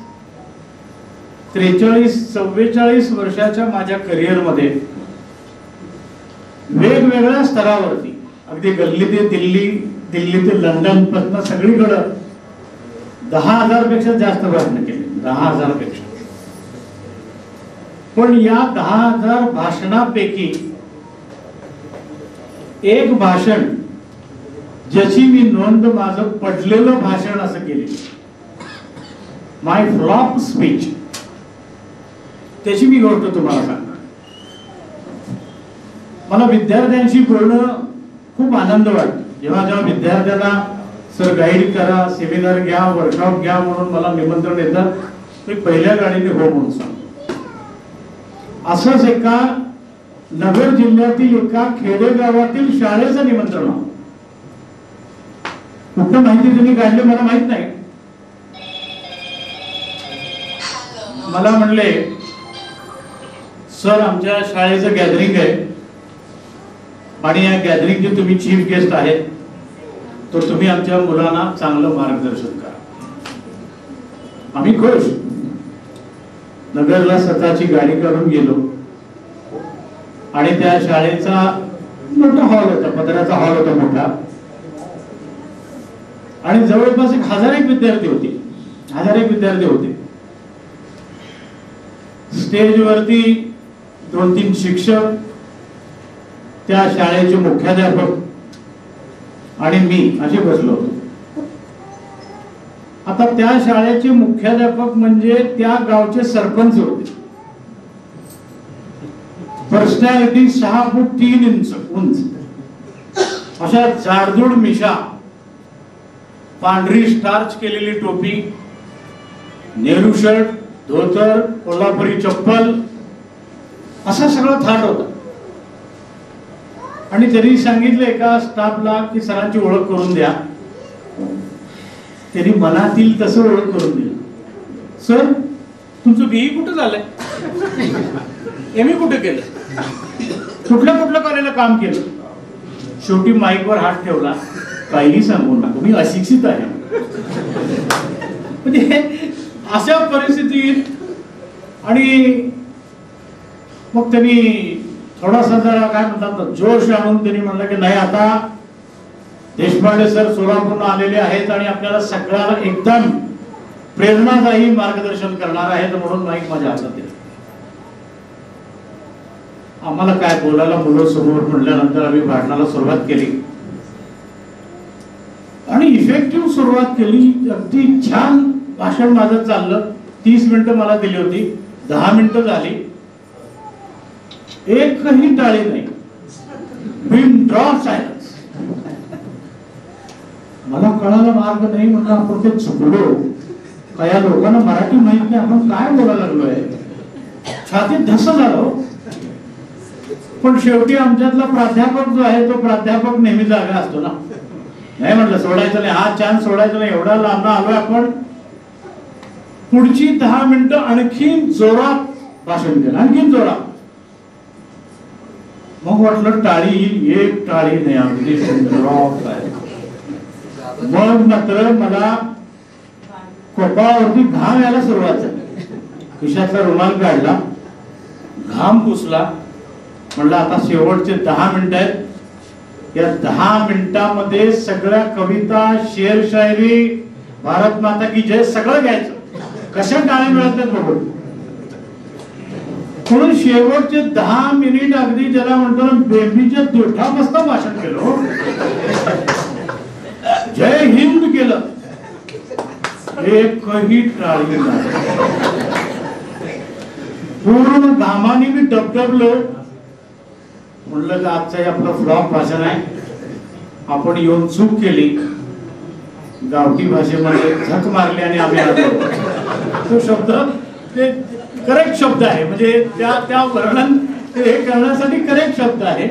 43-44 वर्षाच्या माझ्या करिअरमध्ये वेगवेगळ्या स्तरावरती, अगदी गल्ली ते दिल्ली, दिल्ली ते लंडन पासून सगळीकडं 10,000 पेक्षा जास्त भाषण केले, 10,000 पेक्षा. पण या 10,000 भाषणापैकी एक भाषण, ज्याची मी नोंद माझं पडलेलं भाषण असं केली, माय फ्लॉप स्पीच, त्याची मी गोष्ट तुम्हाला सांगणार. मला विद्यार्थ्यांशी बोलणं खूप आनंद वाटतो. जेव्हा जेव्हा विद्यार्थ्यांना सर गाईड करा, सेमिनार घ्या, वर्कशॉप घ्या म्हणून मला निमंत्रण येतं, मी पहिल्या गाडीने हो म्हणून सांगतो. असंच एका नगर जिल्ह्यातील एका खेडेगावातील शाळेचं निमंत्रण, कुठं माहिती त्यांनी काढले मला माहित नाही. मला म्हणले, सर आमच्या शाळेचं गॅदरिंग आहे आणि या गॅदरिंगचे तुम्ही चीफ गेस्ट आहेत, तर तुम्ही आमच्या मुलांना चांगलं मार्गदर्शन करा. आम्ही खुश. नगरला स्वतःची गाडी करून गेलो आणि त्या शाळेचा मोठा हॉल होता, पदराचा हॉल होता मोठा, आणि जवळपास 1000 विद्यार्थी होते, 1000 विद्यार्थी होते. स्टेजवरती 2-3 शिक्षक, त्या शाळेचे मुख्याध्यापक आणि मी असे बसलो होतो. आता त्या शाळेचे मुख्याध्यापक म्हणजे त्या गावचे सरपंच होते. पर्सनॅलिटी 6 फूट 3 इंच उंच, अशा जाडजूड मिशा, पांढरी स्टार्च केलेली टोपी, नेहरू शर्ट, धोतर, कोल्हापुरी चप्पल, असा सगळा थाट होता. आणि त्यांनी सांगितलं एका स्टाफला की सरांची ओळख करून द्या. त्यांनी मनातील तसं ओळख करून दिलं. सर तुमचं BE कुठं झालंय, ME कुठे केलं, कुठल्या कॉलेजला काम केलं. शेवटी माईकवर हात ठेवला, काही सांगू नका मी अशिक्षित आहे. म्हणजे अशा परिस्थितीत, आणि मग त्यांनी थोडासा जरा काय म्हणतात जोश आणून त्यांनी म्हणलं की नाही, आता देशपांडे सर सोलापूरला आलेले आहेत आणि आपल्याला सगळ्याला एकदम प्रेरणादायी मार्गदर्शन करणार आहेत, म्हणून माईक माझ्या हातात दिला. आम्हाला काय बोलायला मुलं समोर म्हटल्यानंतर आम्ही भाषणाला सुरुवात केली आणि इफेक्टिव्ह सुरुवात केली. अगदी छान भाषण माझं चाललं. 30 मिनिटं मला दिली होती, 10 मिनिटं झाली, एकही टाळी नाही, पिन ड्रॉप सायलन्स. मला कळायला मार्ग नाही म्हणलं आपण ते चुकलो का या लोकांना मराठी माहित नाही आपण काय बोलायला लागलोय छातीत धस झालो. पण शेवटी आमच्यातला प्राध्यापक जो आहे तो प्राध्यापक नेहमी जागा असतो ना. नाही म्हटलं सोडायचं नाही, हा चान्स सोडायचा नाही, एवढा लांब आलोय आपण. पुढची 10 मिनिटं आणखीन जोरात भाषण केलं, आणखीन जोरात. मग वाटलं टाळी येईल, एक टाळी नाही, अगदी सुंदर आहे. मग मात्र मला कपाळावरती घाम यायला सुरुवात झाली. खिशातला रुमाल काढला, घाम पुसला. म्हणलं आता शेवटचे 10 मिनिटं आहेत. या 10 मिनिटांमध्ये सगळ्या कविता, शेर शायरी, भारत माता की जय सगळं घ्यायचं. कशा टाळ्या मिळत नाहीत बघून. म्हणून शेवटचे 10 मिनिट अगदी ज्याला म्हणतो ना बेबीच्या दुधापासून भाषण केलं, जय हिंद केलं, एकही टाळी नाही. पूर्ण घामाने मी डबडबलो. म्हणलं की आजचं आपलं फ्लॉप भाषण आहे, आपण येऊन चूक केली, गावठी भाषेमध्ये झक मारली आणि आम्ही आलो. तो शब्द ते करेक्ट शब्द आहे, म्हणजे त्या वर्णन हे करण्यासाठी करेक्ट शब्द आहे.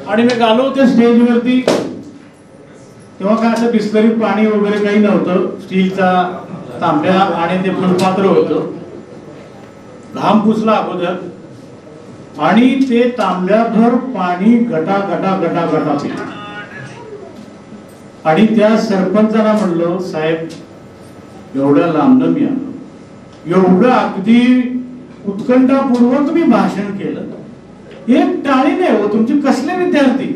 आणि मी आलो त्या स्टेजवरती, तेव्हा काय असं बिस्लरी पाणी वगैरे काही नव्हतं, स्टीलचा तांब्या आणि ते फुलपात्र होतं. घाम पुसला अगोदर आणि ते तांब्याभर पाणी गटा गटा गटा गटा पिलं. आणि त्या सरपंचाला म्हणलं, साहेब एवढ्या लांबनं मी आलो, एवढं अगदी उत्कंठापूर्वक मी भाषण केलं, एक टाळी नाही हो, तुमचे कसले विद्यार्थी.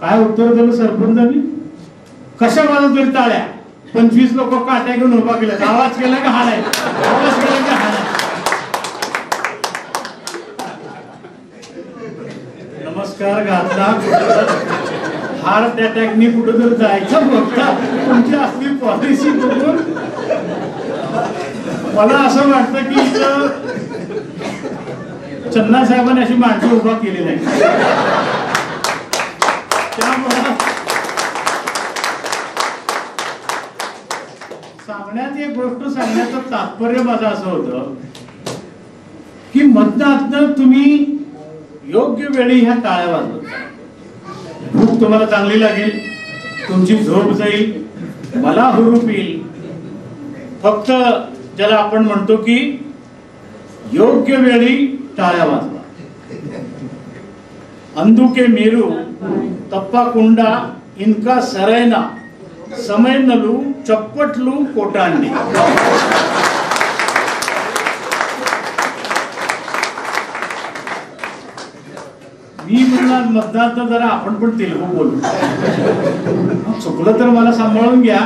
काय उत्तर दिलं सरपंचांनी, कशा वाजवतील टाळ्या, 25 लोक काट्या घेऊन उभा केल्या, आवाज केला का हाणाय, आवाज केला का हाणाय. नमस्कार घातला, हार्ट अटॅकनी कुठे जर जायचं बघता तुमची असली पॉलिसी बघून मला असं वाटतं की चन्ना साहेबांनी अशी माणसं उभा केली नाही. त्यामुळे सांगण्यात एक गोष्ट सांगण्याचं तात्पर्य माझं असं होतं की मधनं तुम्ही योग्य वेळी ह्या टाळ्या वाजवत. भूक तुम्हाला चांगली लागेल, तुमची झोप जाईल, मला हुरूप येईल. फक्त ज्याला आपण म्हणतो की योग्य वेळी टाळ्या वाजवा. अंदुके मीरू तप्पाकुंडा इनका सरैना समय नलू चप्पटलू कोटांडी. मी म्हणणार मतदार तर जरा आपण पण तेलगू बोलू, चुकलं तर मला सांभाळून घ्या.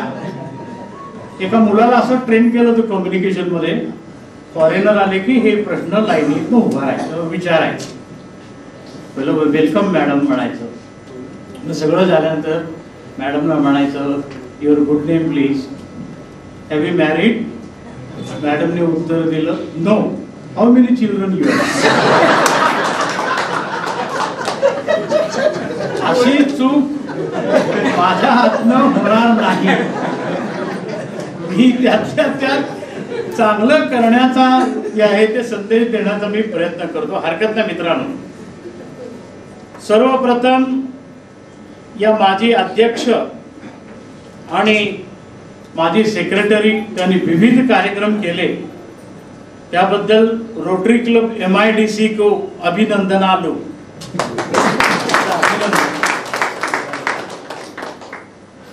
एका मुलाला असं ट्रेन केलं होतं कम्युनिकेशन मध्ये, फॉरेनर आले की हे प्रश्न लाईनीत उभा राहायचं, विचारायचं. पहिलं वेलकम मॅडम म्हणायचं. सगळं झाल्यानंतर मॅडमला म्हणायचं your good name please, have you married. मॅडमने उत्तर दिलं नो. How many children you have. अशी चूक माझ्या हातनं होणार नाही. मी त्यातल्या त्यात चांगलं करण्याचा जे आहे ते संदेश देण्याचा मी प्रयत्न करतो. हरकत नाही मित्रांनो. सर्वप्रथम या माजी अध्यक्ष आणि माजी सेक्रेटरी त्यांनी विविध कार्यक्रम केले, त्याबद्दल रोटरी क्लब MIDC को अभिनंदनालु.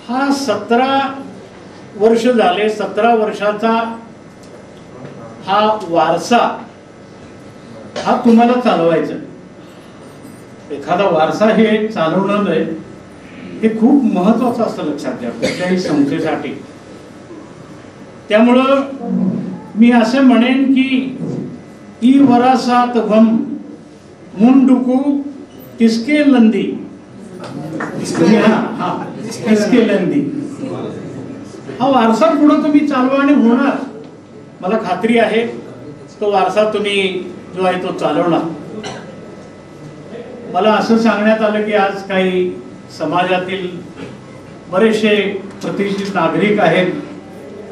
हा 17 वर्ष झाले, 17 वर्षाचा हा वारसा हा तुम्हाला चालवायचा. एखादा वारसा हे चालवणं हे खूप महत्वाचं असतं, लक्षात घ्या कुठल्याही संस्थेसाठी. त्यामुळं मी असं म्हणेन की ई वरासात वम मुंडुकू किसके लंदी, किसके लंदी. हा वारसा पुढे तुम्ही चालवा आणि होणार, मला खात्री आहे. तो वारसा तुम्ही जो आहे तो चालवणार. मला असं सांगण्यात आलं की आज काही समाजातील बरेचसे प्रतिष्ठित नागरिक आहेत,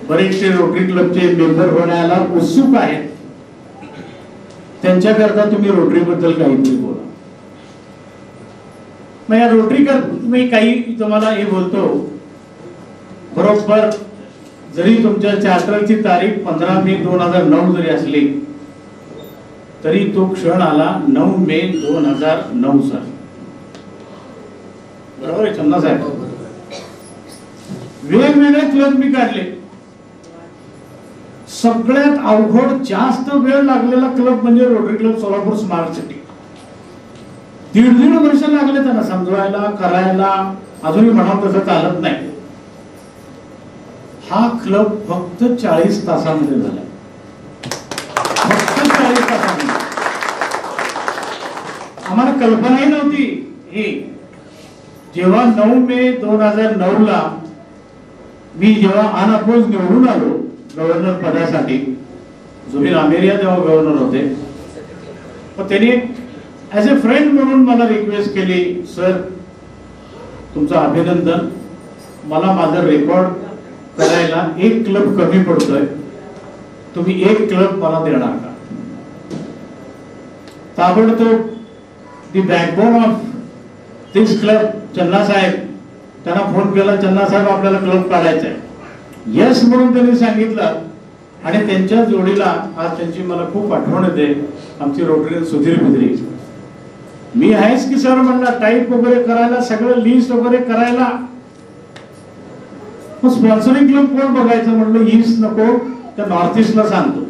बरेचसे रोटरी क्लबचे मेंबर होण्याला उत्सुक आहेत, त्यांच्याकरता तुम्ही रोटरी बद्दल काहीतरी बोला. मग या रोटरी मी काही तुम्हाला हे बोलतो. बरोबर जरी तुमच्या चार्टरची तारीख 15 मे 2009 जरी असली तरी तो क्षण आला 9 मे 2009 साली. बरोबर आहे चंदा साहेब? वेगवेगळे क्लब मी काढले. सगळ्यात अवघड जास्त वेळ लागलेला क्लब म्हणजे rotary club Solapur smart city. 1.5 वर्ष लागले त्यांना समजवायला, करायला. अजूनही म्हणावं तसं चालत नाही. हा क्लब फक्त 40 तासामध्ये झाला. फक्त 40 तासामध्ये. आम्हाला कल्पनाही नव्हती ही. जेव्हा 9 मे 2009 ला मी जेव्हा अनअपोज निवडून आलो गव्हर्नर पदासाठी, जुबीर आमेरिया तेव्हा गव्हर्नर होते, पण त्यांनी ऍज अ फ्रेंड म्हणून मला रिक्वेस्ट केली, सर तुमचं अभिनंदन, मला माझं रेकॉर्ड करायला एक क्लब कमी पडतोय, तुम्ही एक क्लब मला देणार का? ताबडतोब दी बॅकबोन ऑफ दिस क्लब चन्ना साहेब, त्यांना फोन केला, चन्ना साहेब आपल्याला क्लब काढायचा आहे. यस म्हणून त्यांनी सांगितलं. आणि त्यांच्या जोडीला आज त्यांची मला खूप आठवण येते, आमची रोटरी सुधीर बिद्री. मी आहेच की सर म्हणला, टाईप वगैरे करायला, सगळं लिस्ट वगैरे करायला. स्पॉन्सरिंग क्लब कोण बघायचं म्हणलं, ईस्ट नको तर नॉर्थ ईस्टला सांगतो.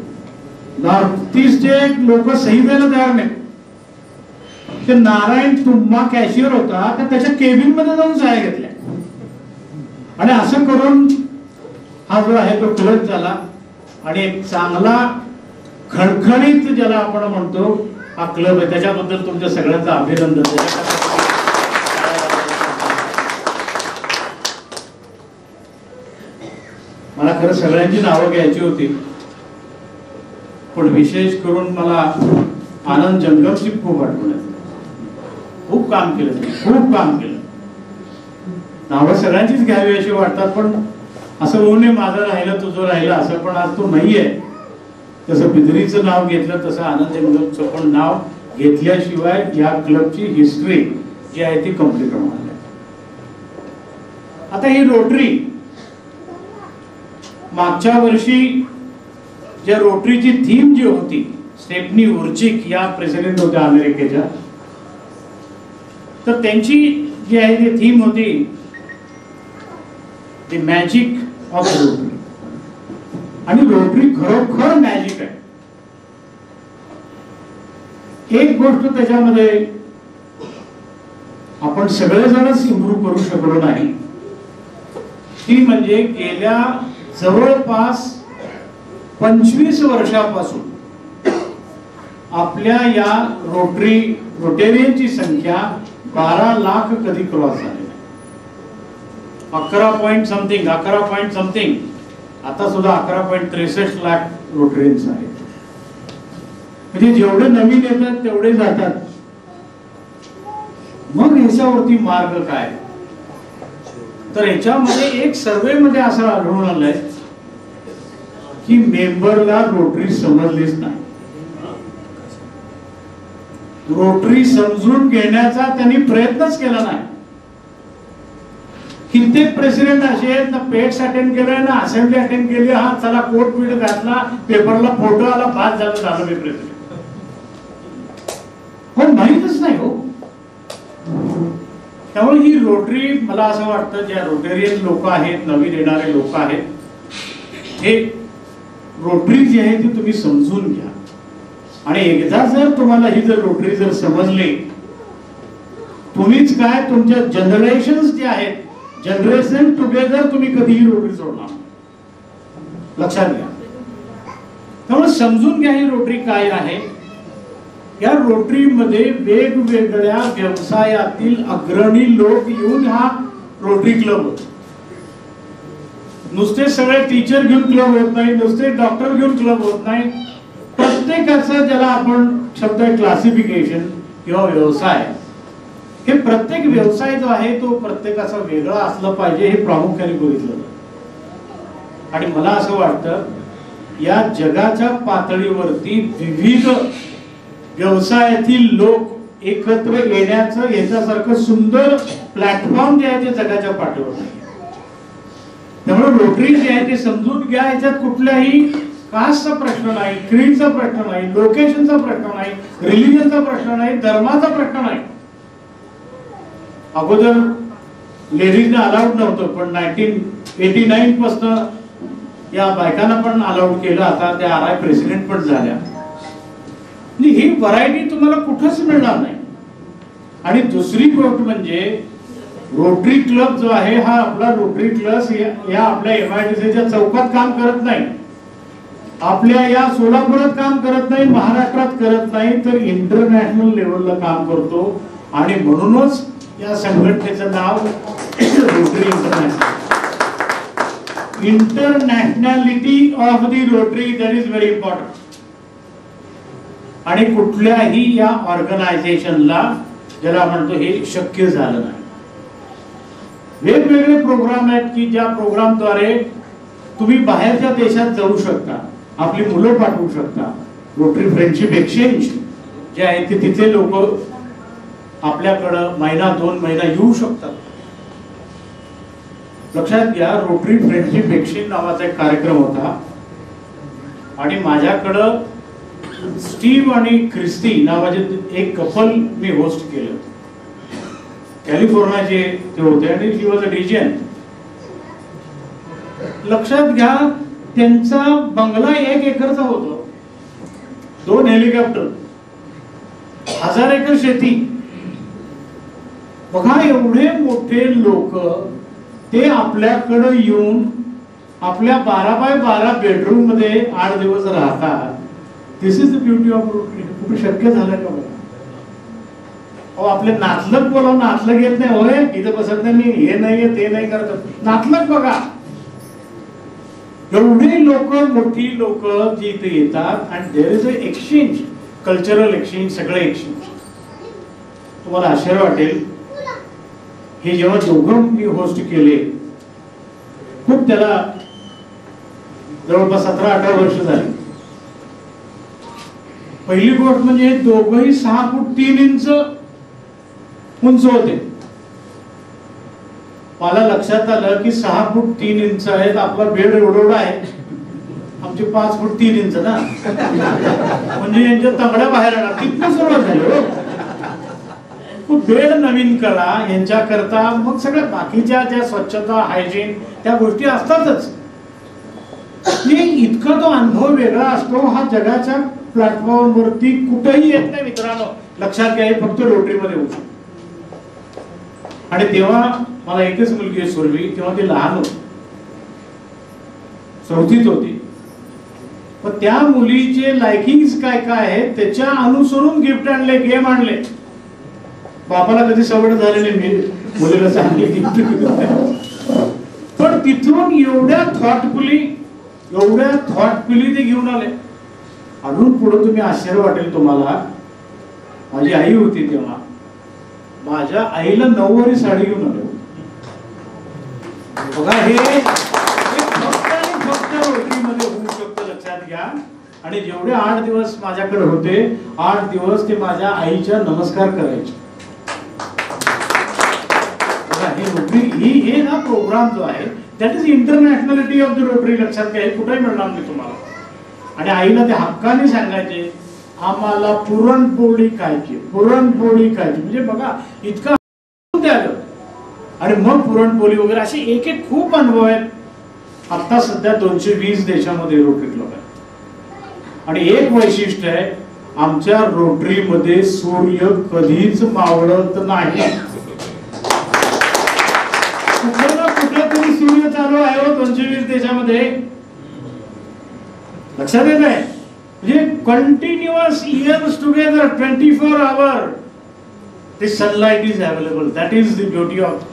नॉर्थ ईस्टचे लोक सही द्यायला तयार नाही. ते नारायण तुम्हा कॅशियर होता, तर त्याच्या केबिन मध्ये जाऊन सह्या घेतल्या. आणि असं करून हा जो आहे तो क्लब झाला. आणि एक चांगला खणखणीत ज्याला आपण म्हणतो हा क्लब आहे. त्याच्याबद्दल तुमच्या सगळ्यांचं अभिनंदन. मला खरं सगळ्यांची नावं घ्यायची होती, पण विशेष करून मला आनंद जंगमची खूप आठवण आहे. खूप काम केलं, खूप काम केलं. नावं सगळ्यांचीच घ्यावी अशी वाटतात, पण असं होऊ नये माझं राहिलं तुझं राहिलं असं. पण आज तो नाहीये. जसं बिद्रीचं नाव घेतलं तसं आनंद जंगमचं पण नाव घेतल्याशिवाय या क्लबची हिस्ट्री जी आहे ती कम्प्लीट होणार नाही. आता ही रोटरी मागच्या वर्षी ज्या रोटरीची थीम जी होती, स्टेफनी वुर्चिक या प्रेसिडेंट होत्या अमेरिकेच्या, तर त्यांची जी आहे ती थीम होती द मॅजिक ऑफ रोटरी. आणि रोटरी खरोखर मॅजिक आहे. एक गोष्ट त्याच्यामध्ये आपण सगळेजणच इम्प्रूव्ह करू शकलो नाही, ती म्हणजे गेल्या जवळपास 25 वर्षापासून आपल्या या रोटेरियनची संख्या 12 लाख कधी क्रॉस झाली. 11 पॉइंट समथिंग, आता सुद्धा 11.63 लाख रोटरियन्स आहेत. म्हणजे जेवढे नवीन येतात तेवढे जातात. मग याच्यावरती मार्ग काय? तर याच्यामध्ये एक सर्वे मध्ये असं आढळून आलंय की मेंबरला रोटरी समजलीच नाही. रोटरी समजून घेण्याचा त्यांनी प्रयत्नच केला नाही. कित्येक प्रेसिडेंट असे आहेत ना, पेट्स अटेंड केलंय ना, असेंब्ली अटेंड केली, हा चला कोट पीठ घातला, पेपरला फोटो आला, पास झालं मी प्रेसिडेंट. हो, माहीतच नाही हो. त्यामुळे ही रोटरी, मला असं वाटतं ज्या रोटेरियन लोक आहेत, नवीन येणारे लोक आहेत, हे रोटरी जी आहे ती तुम्ही समजून घ्या. आणि एकदा जर तुम्हाला ही जर रोटरी जर समजली, तुम्हीच काय तुमच्या जनरेशन्स जे आहेत, जनरेशन टुगेदर तुम्ही कधीही रोटरी सोडणार, लक्षात घ्या. त्यामुळे समजून घ्या ही रोटरी काय आहे. या रोटरीमध्ये वेगवेगळ्या व्यवसायातील अग्रणी लोक येऊन हा रोटरी क्लब होतो. नुसते सगळे टीचर घेऊन क्लब होत नाही, नुसते डॉक्टर घेऊन क्लब होत नाही. प्रत्येकाचं ज्याला आपण शब्द क्लासिफिकेशन किंवा व्यवसाय हे प्रत्येक व्यवसाय जो आहे तो प्रत्येकाचा वेगळा असला पाहिजे हे प्रामुख्याने बघितलं. आणि मला असं वाटतं या जगाच्या पातळीवरती विविध व्यवसायातील लोक एकत्र येण्याचं याच्यासारखं सुंदर प्लॅटफॉर्म जे आहे ते जगाच्या पाठीवर नाही. त्यामुळे रोटरी जे आहे ते समजून घ्या, याच्यात कुठल्याही कास्टचा प्रश्न नाही, क्रीडचा प्रश्न नाही, लोकेशनचा प्रश्न नाही, रिलिजनचा प्रश्न नाही, धर्माचा प्रश्न नाही. अगोदर लेडीजना अलाउड नव्हतं, पण 1989 पासून या बायकांना पण अलाउड केलं. आता त्या आरआय प्रेसिडेंट पण झाल्या. ही व्हरायटी तुम्हाला कुठंच मिळणार नाही. आणि दुसरी गोष्ट म्हणजे रोटरी क्लब जो आहे हा आपला रोटरी क्लब या आपल्या MIDCच्या चौकात काम करत नाही, आपल्या या सोलापुरात काम करत नाही, महाराष्ट्रात करत नाही, तर इंटरनॅशनल लेवलला काम करतो. आणि म्हणूनच या संघटनेचं नाव Rotary International. Internationality of the Rotary, that is very important. आणि कुठल्याही या ऑर्गनायझेशनला ज्याला म्हणतो हे शक्य झालं नाही. वेगवेगळे प्रोग्राम आहेत की ज्या प्रोग्रामद्वारे तुम्ही बाहेरच्या देशात जाऊ शकता, आपली मुलं पाठवू शकता. रोटरी फ्रेंडशिप एक्सचेंज जे आहे ते तिथे लोक आपल्याकडं महिना 2 महिना येऊ शकतात. लक्षात घ्या, रोटरी फ्रेंडशिप एक्सचेंज नावाचा एक कार्यक्रम होता आणि माझ्याकडं स्टीव्ह आणि क्रिस्टी नावाचे एक कपल मी होस्ट केलं. कॅलिफोर्नियाचे ते होते आणि शी वॉज अ डिजन. लक्षात घ्या, त्यांचा बंगला 1 एकरचा होता, 2 हेलिकॉप्टर, 1000 एकर शेती. बघा, एवढे मोठे लोक ते आपल्याकडे येऊन आपल्या 12 बाय 12 बेडरूम मध्ये 8 दिवस राहतात. This is the beauty of Rotary. कुठे शक्य झालं का बघा. आपले नातलग बोलावून नातलग येत नाही, होय इथं बसत नाही, हे नाही ते नाही करत. नातलग बघा, एवढी लोक, मोठी लोक जी इथे येतात आणि there is a exchange, cultural exchange, सगळं एक्सचेंज. तुम्हाला आश्चर्य वाटेल, हे जेव्हा दोघं मी होस्ट केले, खूप त्याला जवळपास 17-18 वर्ष झाली. पहिली गोष्ट म्हणजे दोघंही 6 फूट 3 इंच उंच होते. मला लक्षात आलं की 6 फूट 3 इंच आहेत, आपला बेड एवढा आहे, आमचे 5 फूट 3 इंच ना, म्हणजे यांच्या तंगड्या बाहेर आला. तिथनं सुरुवात झाली. बेड नवीन करा यांच्या करता, मग सगळ्या बाकीच्या ज्या स्वच्छता, हायजीन त्या गोष्टी असतातच. इतका तो अनुभव वेगळा असतो. हा जगाच्या प्लॅटफॉर्म वरती कुठेही येत नाही मित्रांनो. लक्षात घ्या, फक्त रोटरीमध्ये होऊ शकतो. आणि तेव्हा मला एकच मुलगी आहे सुरभी, तेव्हा ती लहान होती, 4थीत होती. पण त्या मुलीचे लायकिंग्स काय काय आहेत त्याच्या अनुसरून गिफ्ट आणले, गेम आणले. बापाला कधी सवड झाली नाही, मी मुलीला चांगली गिफ्ट. पण तिथून एवढ्या थॉटफुली ते घेऊन आले. अजून पुढे तुम्ही आश्चर्य वाटेल तुम्हाला, माझी आई होती तेव्हा, माझ्या आईला 9वारी साडी घेऊन आले. बघा, हे फक्त आणि फक्त रोटरीमध्ये होऊ शकतं. लक्षात घ्या. आणि जेवढे 8 दिवस माझ्याकडे होते, 8 दिवस ते माझ्या आईच्या नमस्कार करायचे. हे ना प्रोग्राम जो आहे that is internationality of the Rotary. लक्षात घ्या, हे कुठेही मिळणार नाही तुम्हाला. आणि आईला ते हक्काने सांगायचे, आम्हाला पुरणपोळी खायची, पुरणपोळी खायची. म्हणजे बघा, इतका आलं. आणि मग पुरणपोळी वगैरे असे एक एक खूप अनुभव आहेत. आता सध्या 220 देशामध्ये रोटरी क्लब आहे. आणि एक वैशिष्ट्य आहे, आमच्या रोटरीमध्ये सूर्य कधीच मावळत नाही. कुठेतरी सूर्य चालू आहे 220 देशामध्ये. लक्षात येत आहे. म्हणजे continuous years together 24 hour the sunlight is available. That is the beauty of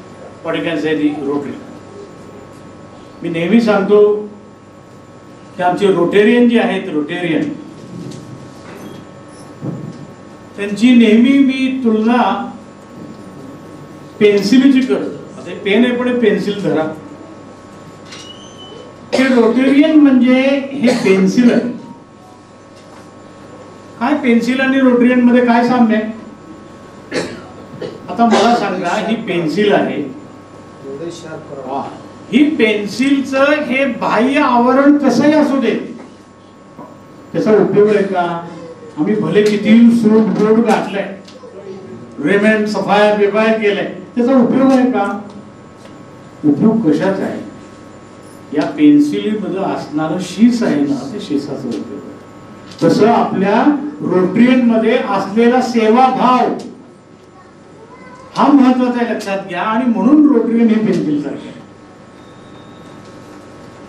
what you can say the Rotary. मी नेहमी सांगतो की आमचे रोटेरियन जे आहेत, रोटेरियन त्यांची नेहमी मी तुलना पेन्सिलीची गरज. आता पेन आहे पण पेन्सिल धरा. हे रोटेरियन म्हणजे हे पेन्सिल आहे. काय पेन्सिल आणि रोटेरियन मध्ये काय साम्य आहे? आता मला सांगा, ही पेन्सिल आहे, ही पेन्सिलचं हे बाह्य आवरण कसंही असू दे, त्याचा उपयोग आहे का? आम्ही भले किती सूट बोर्ड घातलंय, रेमेंट सफाया बिफाया केलंय, त्याचा उपयोग आहे का? उपयोग कशाचा आहे? या पेन्सिलीमध्ये असणारं शीस आहे ना, ते शीसाचा उपयोग आहे. तसं आपल्या रोटरियन मध्ये असलेला सेवाभाव हा महत्वाचा आहे, लक्षात घ्या. आणि म्हणून रोटरियन हे पेन्सिल सारखे.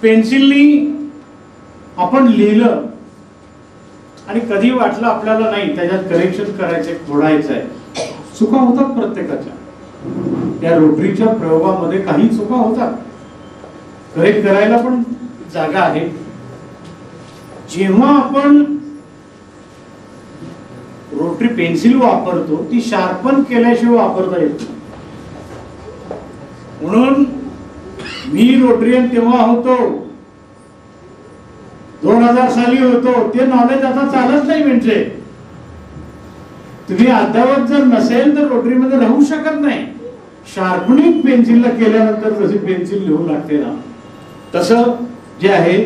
पेन्सिलनी आपण लिहिलं आणि कधी वाटलं आपल्याला नाही त्याच्यात करेक्शन करायचंय, खोडायचंय, चुका होतात प्रत्येकाच्या. त्या रोटरीच्या प्रयोगामध्ये काही चुका होतात, करेक्ट करायला पण जागा आहे. जेव्हा आपण रोटरी पेन्सिल वापरतो ती शार्पन केल्याशिवाय वापरता येत नाही. म्हणून मी रोटरियन तेव्हा होतो, 2000 साली होतो. ते नॉलेज आता चालत नाही. म्हणजे तुम्ही अद्यावत जर नसेल तर रोटरी मध्ये राहू शकत नाही. शार्पनिंग पेन्सिलला केल्यानंतर जशी पेन्सिल लिहू लागते ना, तसं जे आहे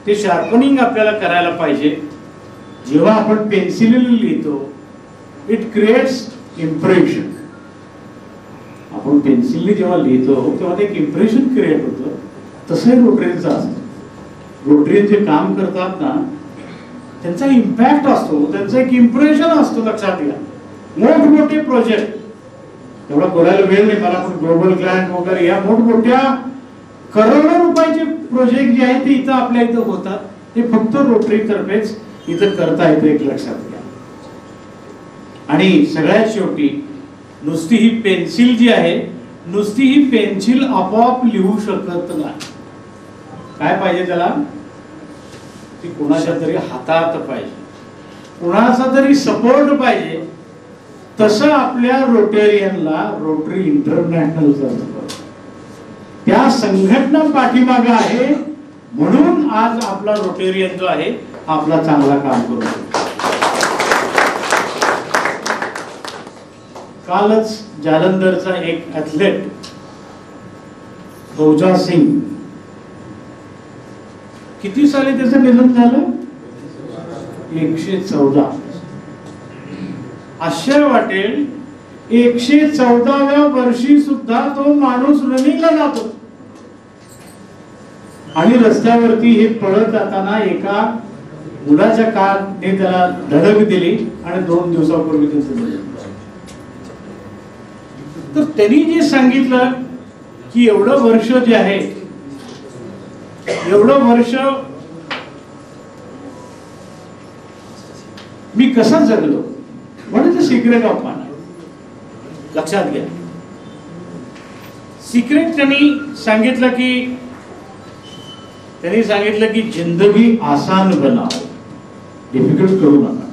ते शार्पनिंग आपल्याला करायला पाहिजे. जेव्हा आपण पेन्सिल लिहितो इट क्रिएट्स इम्प्रेशन. आपण पेन्सिलने जेव्हा लिहितो तेव्हा ते एक इम्प्रेशन क्रिएट होतं. तसंही रोटरीचं असतं. रोटरीयन जे काम करतात ना, त्यांचा इम्पॅक्ट असतो, त्यांचं एक इम्प्रेशन असतो. लक्षात घ्या, मोठमोठे प्रोजेक्ट, तेवढा बोलायला वेळ नाही मला, पण ग्लोबल क्लायंट वगैरे या मोठमोठ्या करोडो रुपयाचे प्रोजेक्ट जे आहेत ते इथं आपल्या इथं होतात. ते फक्त रोटरी तर्फेच इथं करता येतं, एक लक्षात घ्या. आणि सगळ्यात शेवटी नुसती ही पेन्सिल जी आहे, नुसती ही पेन्सिल आपोआप लिहू शकत नाही. काय पाहिजे त्याला? ती कोणाच्या तरी हातात पाहिजे, कोणाचा तरी सपोर्ट पाहिजे. तसं आपल्या रोटेरियनला रोटरी इंटरनॅशनलचा सपोर्ट, त्या संघटना पाठीमागे आहे. म्हणून आज आपला रोटेरियन जो आहे आपला चांगला काम करू शकतो. कालच जालंधरचा एक ॲथलेट फौजा सिंग, किती साली त्याचं निधन झालं? 114. आश्चर्य वाटेल, 114व्या वर्षी सुद्धा तो माणूस रनिंगला जातो. आणि रस्त्यावरती हे पळत जाताना एका मुलाच्या कारने त्याला धडक दिली आणि 2 दिवसापूर्वी त्याचं निधन झालं. तर त्यांनी जे सांगितलं की एवढं वर्ष जे आहे, एवढं वर्ष मी कसं जगलो, what is the secret of my life? लक्षात घ्या, सिक्रेट त्यांनी सांगितलं की जिंदगी आसान बनाओ, डिफिकल्ट करू नका.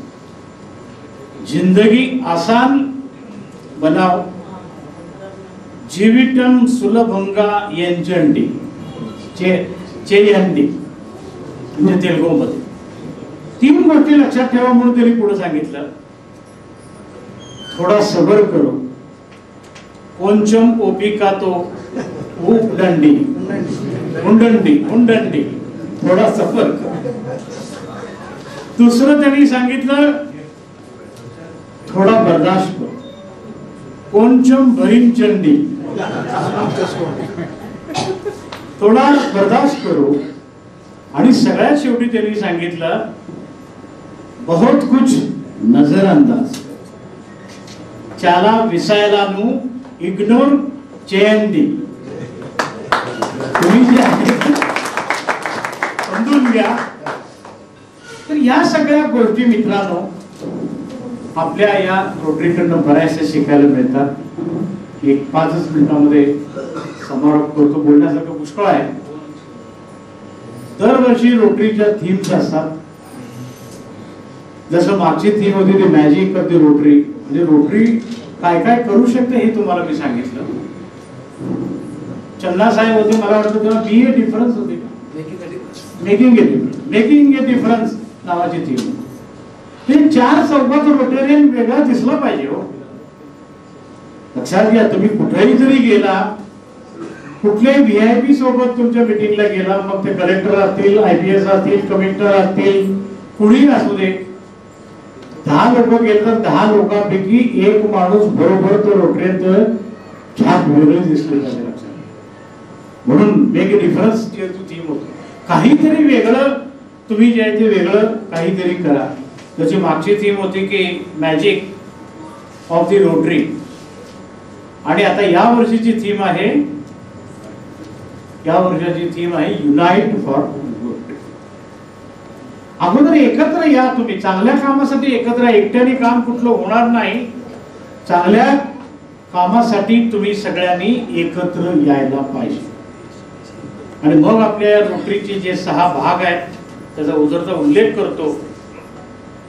जिंदगी आसान बनाओ, जीवितम सुलभंगा येंचंडी चेयंडी, म्हणजे तेलुगू मध्ये 3 गोष्टी लक्षात ठेवा. म्हणून त्यांनी पुढे सांगितलं, थोडा सबर करो, कोंचम ओपिका तो उडंडी उंडंडी उंडंडी, थोडा सबर करो. दुसरं त्यांनी सांगितलं, थोडा बर्दाश्त करो, कोंचम भरीम चंडी, थोडा बर्दाश्त करो. आणि सगळ्यात शेवटी त्यांनी सांगितलं, बहुत कुछ नजरअंदाज, चाला विसायला नु इग्नोर चेंडी. तुम्ही जे समजून घ्या. तर या सगळ्या गोष्टी मित्रांनो आपल्या या रोटरीकडनं बऱ्याचशा शिकायला मिळतात. एक 5 मिनिटांमध्ये समारोप करतो. बोलण्यासारखं पुष्कळ आहे. दरवर्षी रोटरीच्या थीम्स असतात. जसं मागची थीम होती ती मॅजिक ऑफ द रोटरी, म्हणजे रोटरी काय काय करू शकते हे तुम्हाला मी सांगितलं. चन्ना साहेब होते, मला वाटतं तेव्हा BA डिफरन्स होते का, मेकिंग ए डिफरन्स नावाची थीम. ते 4 चौकात रोटेरियन वेगळा दिसला पाहिजे हो. लक्षात घ्या, तुम्ही कुठेही जरी गेला, कुठल्याही VIP सोबत तुमच्या मीटिंगला गेला, मग ते कलेक्टर असतील, IPS असतील, कमिशनर असतील, कुणी असू दे, 10 लोक गेले तर 10 लोकांपैकी एक माणूस बरोबर तो रोटरीयन छाप वेगळे दिसले पाहिजे. म्हणून मेक ए डिफरन्स थीम होती. काहीतरी वेगळं तुम्ही जे आहे ते वेगळं काहीतरी करा. त्याची मागची थीम होती की मॅजिक ऑफ द रोटरी, आणि आता या वर्षीची थीम आहे, या वर्षाची थीम आहे युनाइट फॉर गुड. अगोदर एकत्र या तुम्ही, चांगल्या कामासाठी एकत्र. एकट्याने काम कुठलं होणार नाही. चांगल्या कामासाठी तुम्ही सगळ्यांनी एकत्र यायला पाहिजे. आणि मग आपल्या रोटरीचे जे 6 भाग आहेत त्याचा उजरचा उल्लेख करतो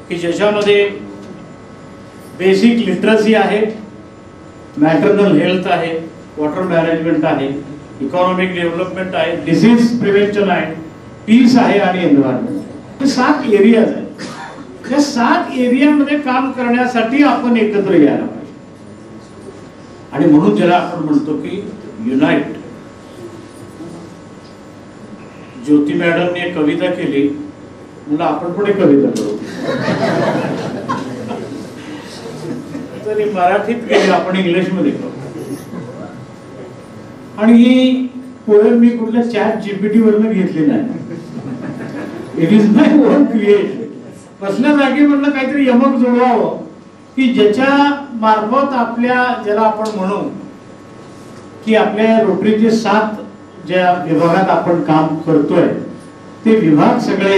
की ज्याच्यामध्ये बेसिक लिटरसी आहे, मॅटर्नल हेल्थ आहे, वॉटर मॅनेजमेंट आहे, इकॉनॉमिक डेव्हलपमेंट आहे, डिसीज प्रिव्हेंशन आहे, पीस आहे आणि एन्व्हायरमेंट. हे 7 एरियाज आहेत. या 7 एरियामध्ये काम करण्यासाठी आपण एकत्र यायला पाहिजे. आणि म्हणून ज्याला आपण म्हणतो की युनाइट. ज्योती मॅडमने एक कविता केली, म्हणलं आपण पण एक कविता करू. तरी मराठीत केली, आपण इंग्लिश मध्ये करू. आणि ही पोएम मी कुठल्या ChatGPT वरनं घेतली नाही. It is my on creation. बसल्या जागी म्हणलं काहीतरी यमक जुळवावं की ज्याच्या मार्फत आपल्या, ज्याला आपण म्हणू की आपल्या रोटरीचे 7 ज्या विभागात आपण काम करतोय ते विभाग सगळे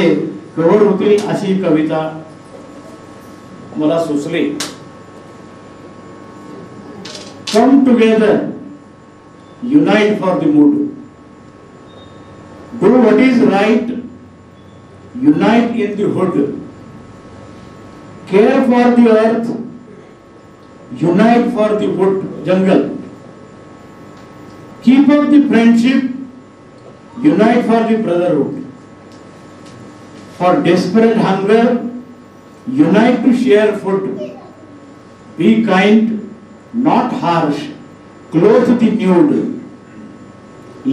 कव्हर होतील अशी कविता मला सुचली. Come together, unite for the mood, do what is right, unite in the hood, care for the earth, unite for the wood jungle, keep up the friendship, unite for the brotherhood, for desperate hunger, unite to share food, be kind, not harsh, clothe the nude,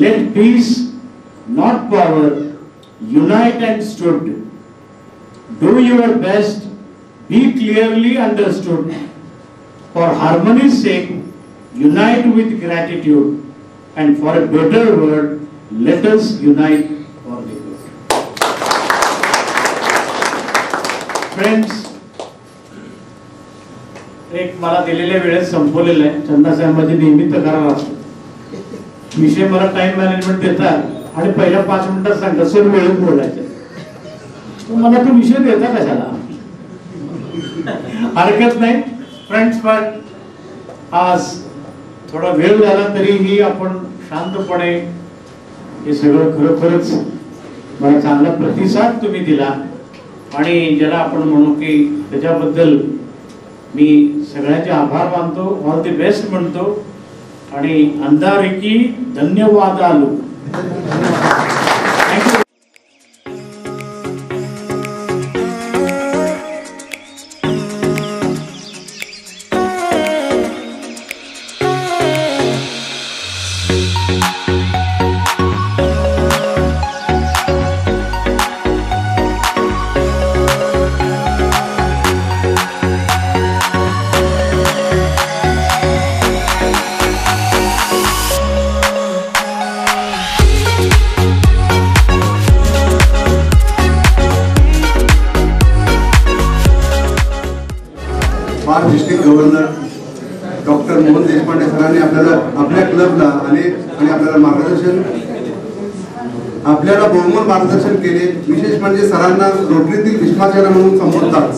let peace, not power, unite and stood, do your best, be clearly understood, for harmony's sake, unite with gratitude, and for a better world, let us unite for the good. Friends, एक मला दिलेल्या वेळेत संपवलेलं आहे. चंदा साहेबांची नेहमी तक्रार असते, विषय मला टाइम मॅनेजमेंट देतात आणि पहिल्या 5 मिनिटात सांगतात सर वेळेत बोलायचं. मला तो विषय देता कशाला, हरकत नाही. फ्रेंड्स, पण आज थोडा वेळ झाला तरीही आपण शांतपणे हे सगळं खरोखरच मला चांगला प्रतिसाद तुम्ही दिला. आणि ज्याला आपण म्हणू की त्याच्याबद्दल मी सगळ्यांचे आभार मानतो, ऑल द बेस्ट म्हणतो. आणि अंधारिकी धन्यवाद आलो. Thank you.
District governor doctor Mohan Deshpande सरांनी आपल्याला आपल्या क्लबला आणि आपल्याला मार्गदर्शन, आपल्याला बहुमोल मार्गदर्शन केले. विशेष म्हणजे सरांना रोटरीतील विश्वासजन म्हणून संबोधतात.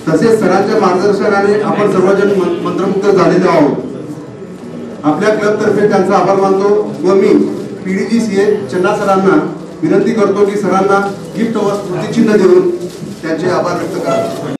तसेच सरांच्या मार्गदर्शनाने आपण सर्वजण मंत्रमुग्ध झालेलो आहोत. आपल्या क्लबतर्फे त्यांचा आभार मानतो व मी PDGCA चन्ना सरांना विनंती करतो की सरांना गिफ्ट व स्मृतिचिन्ह देऊन त्यांचे आभार व्यक्त करा.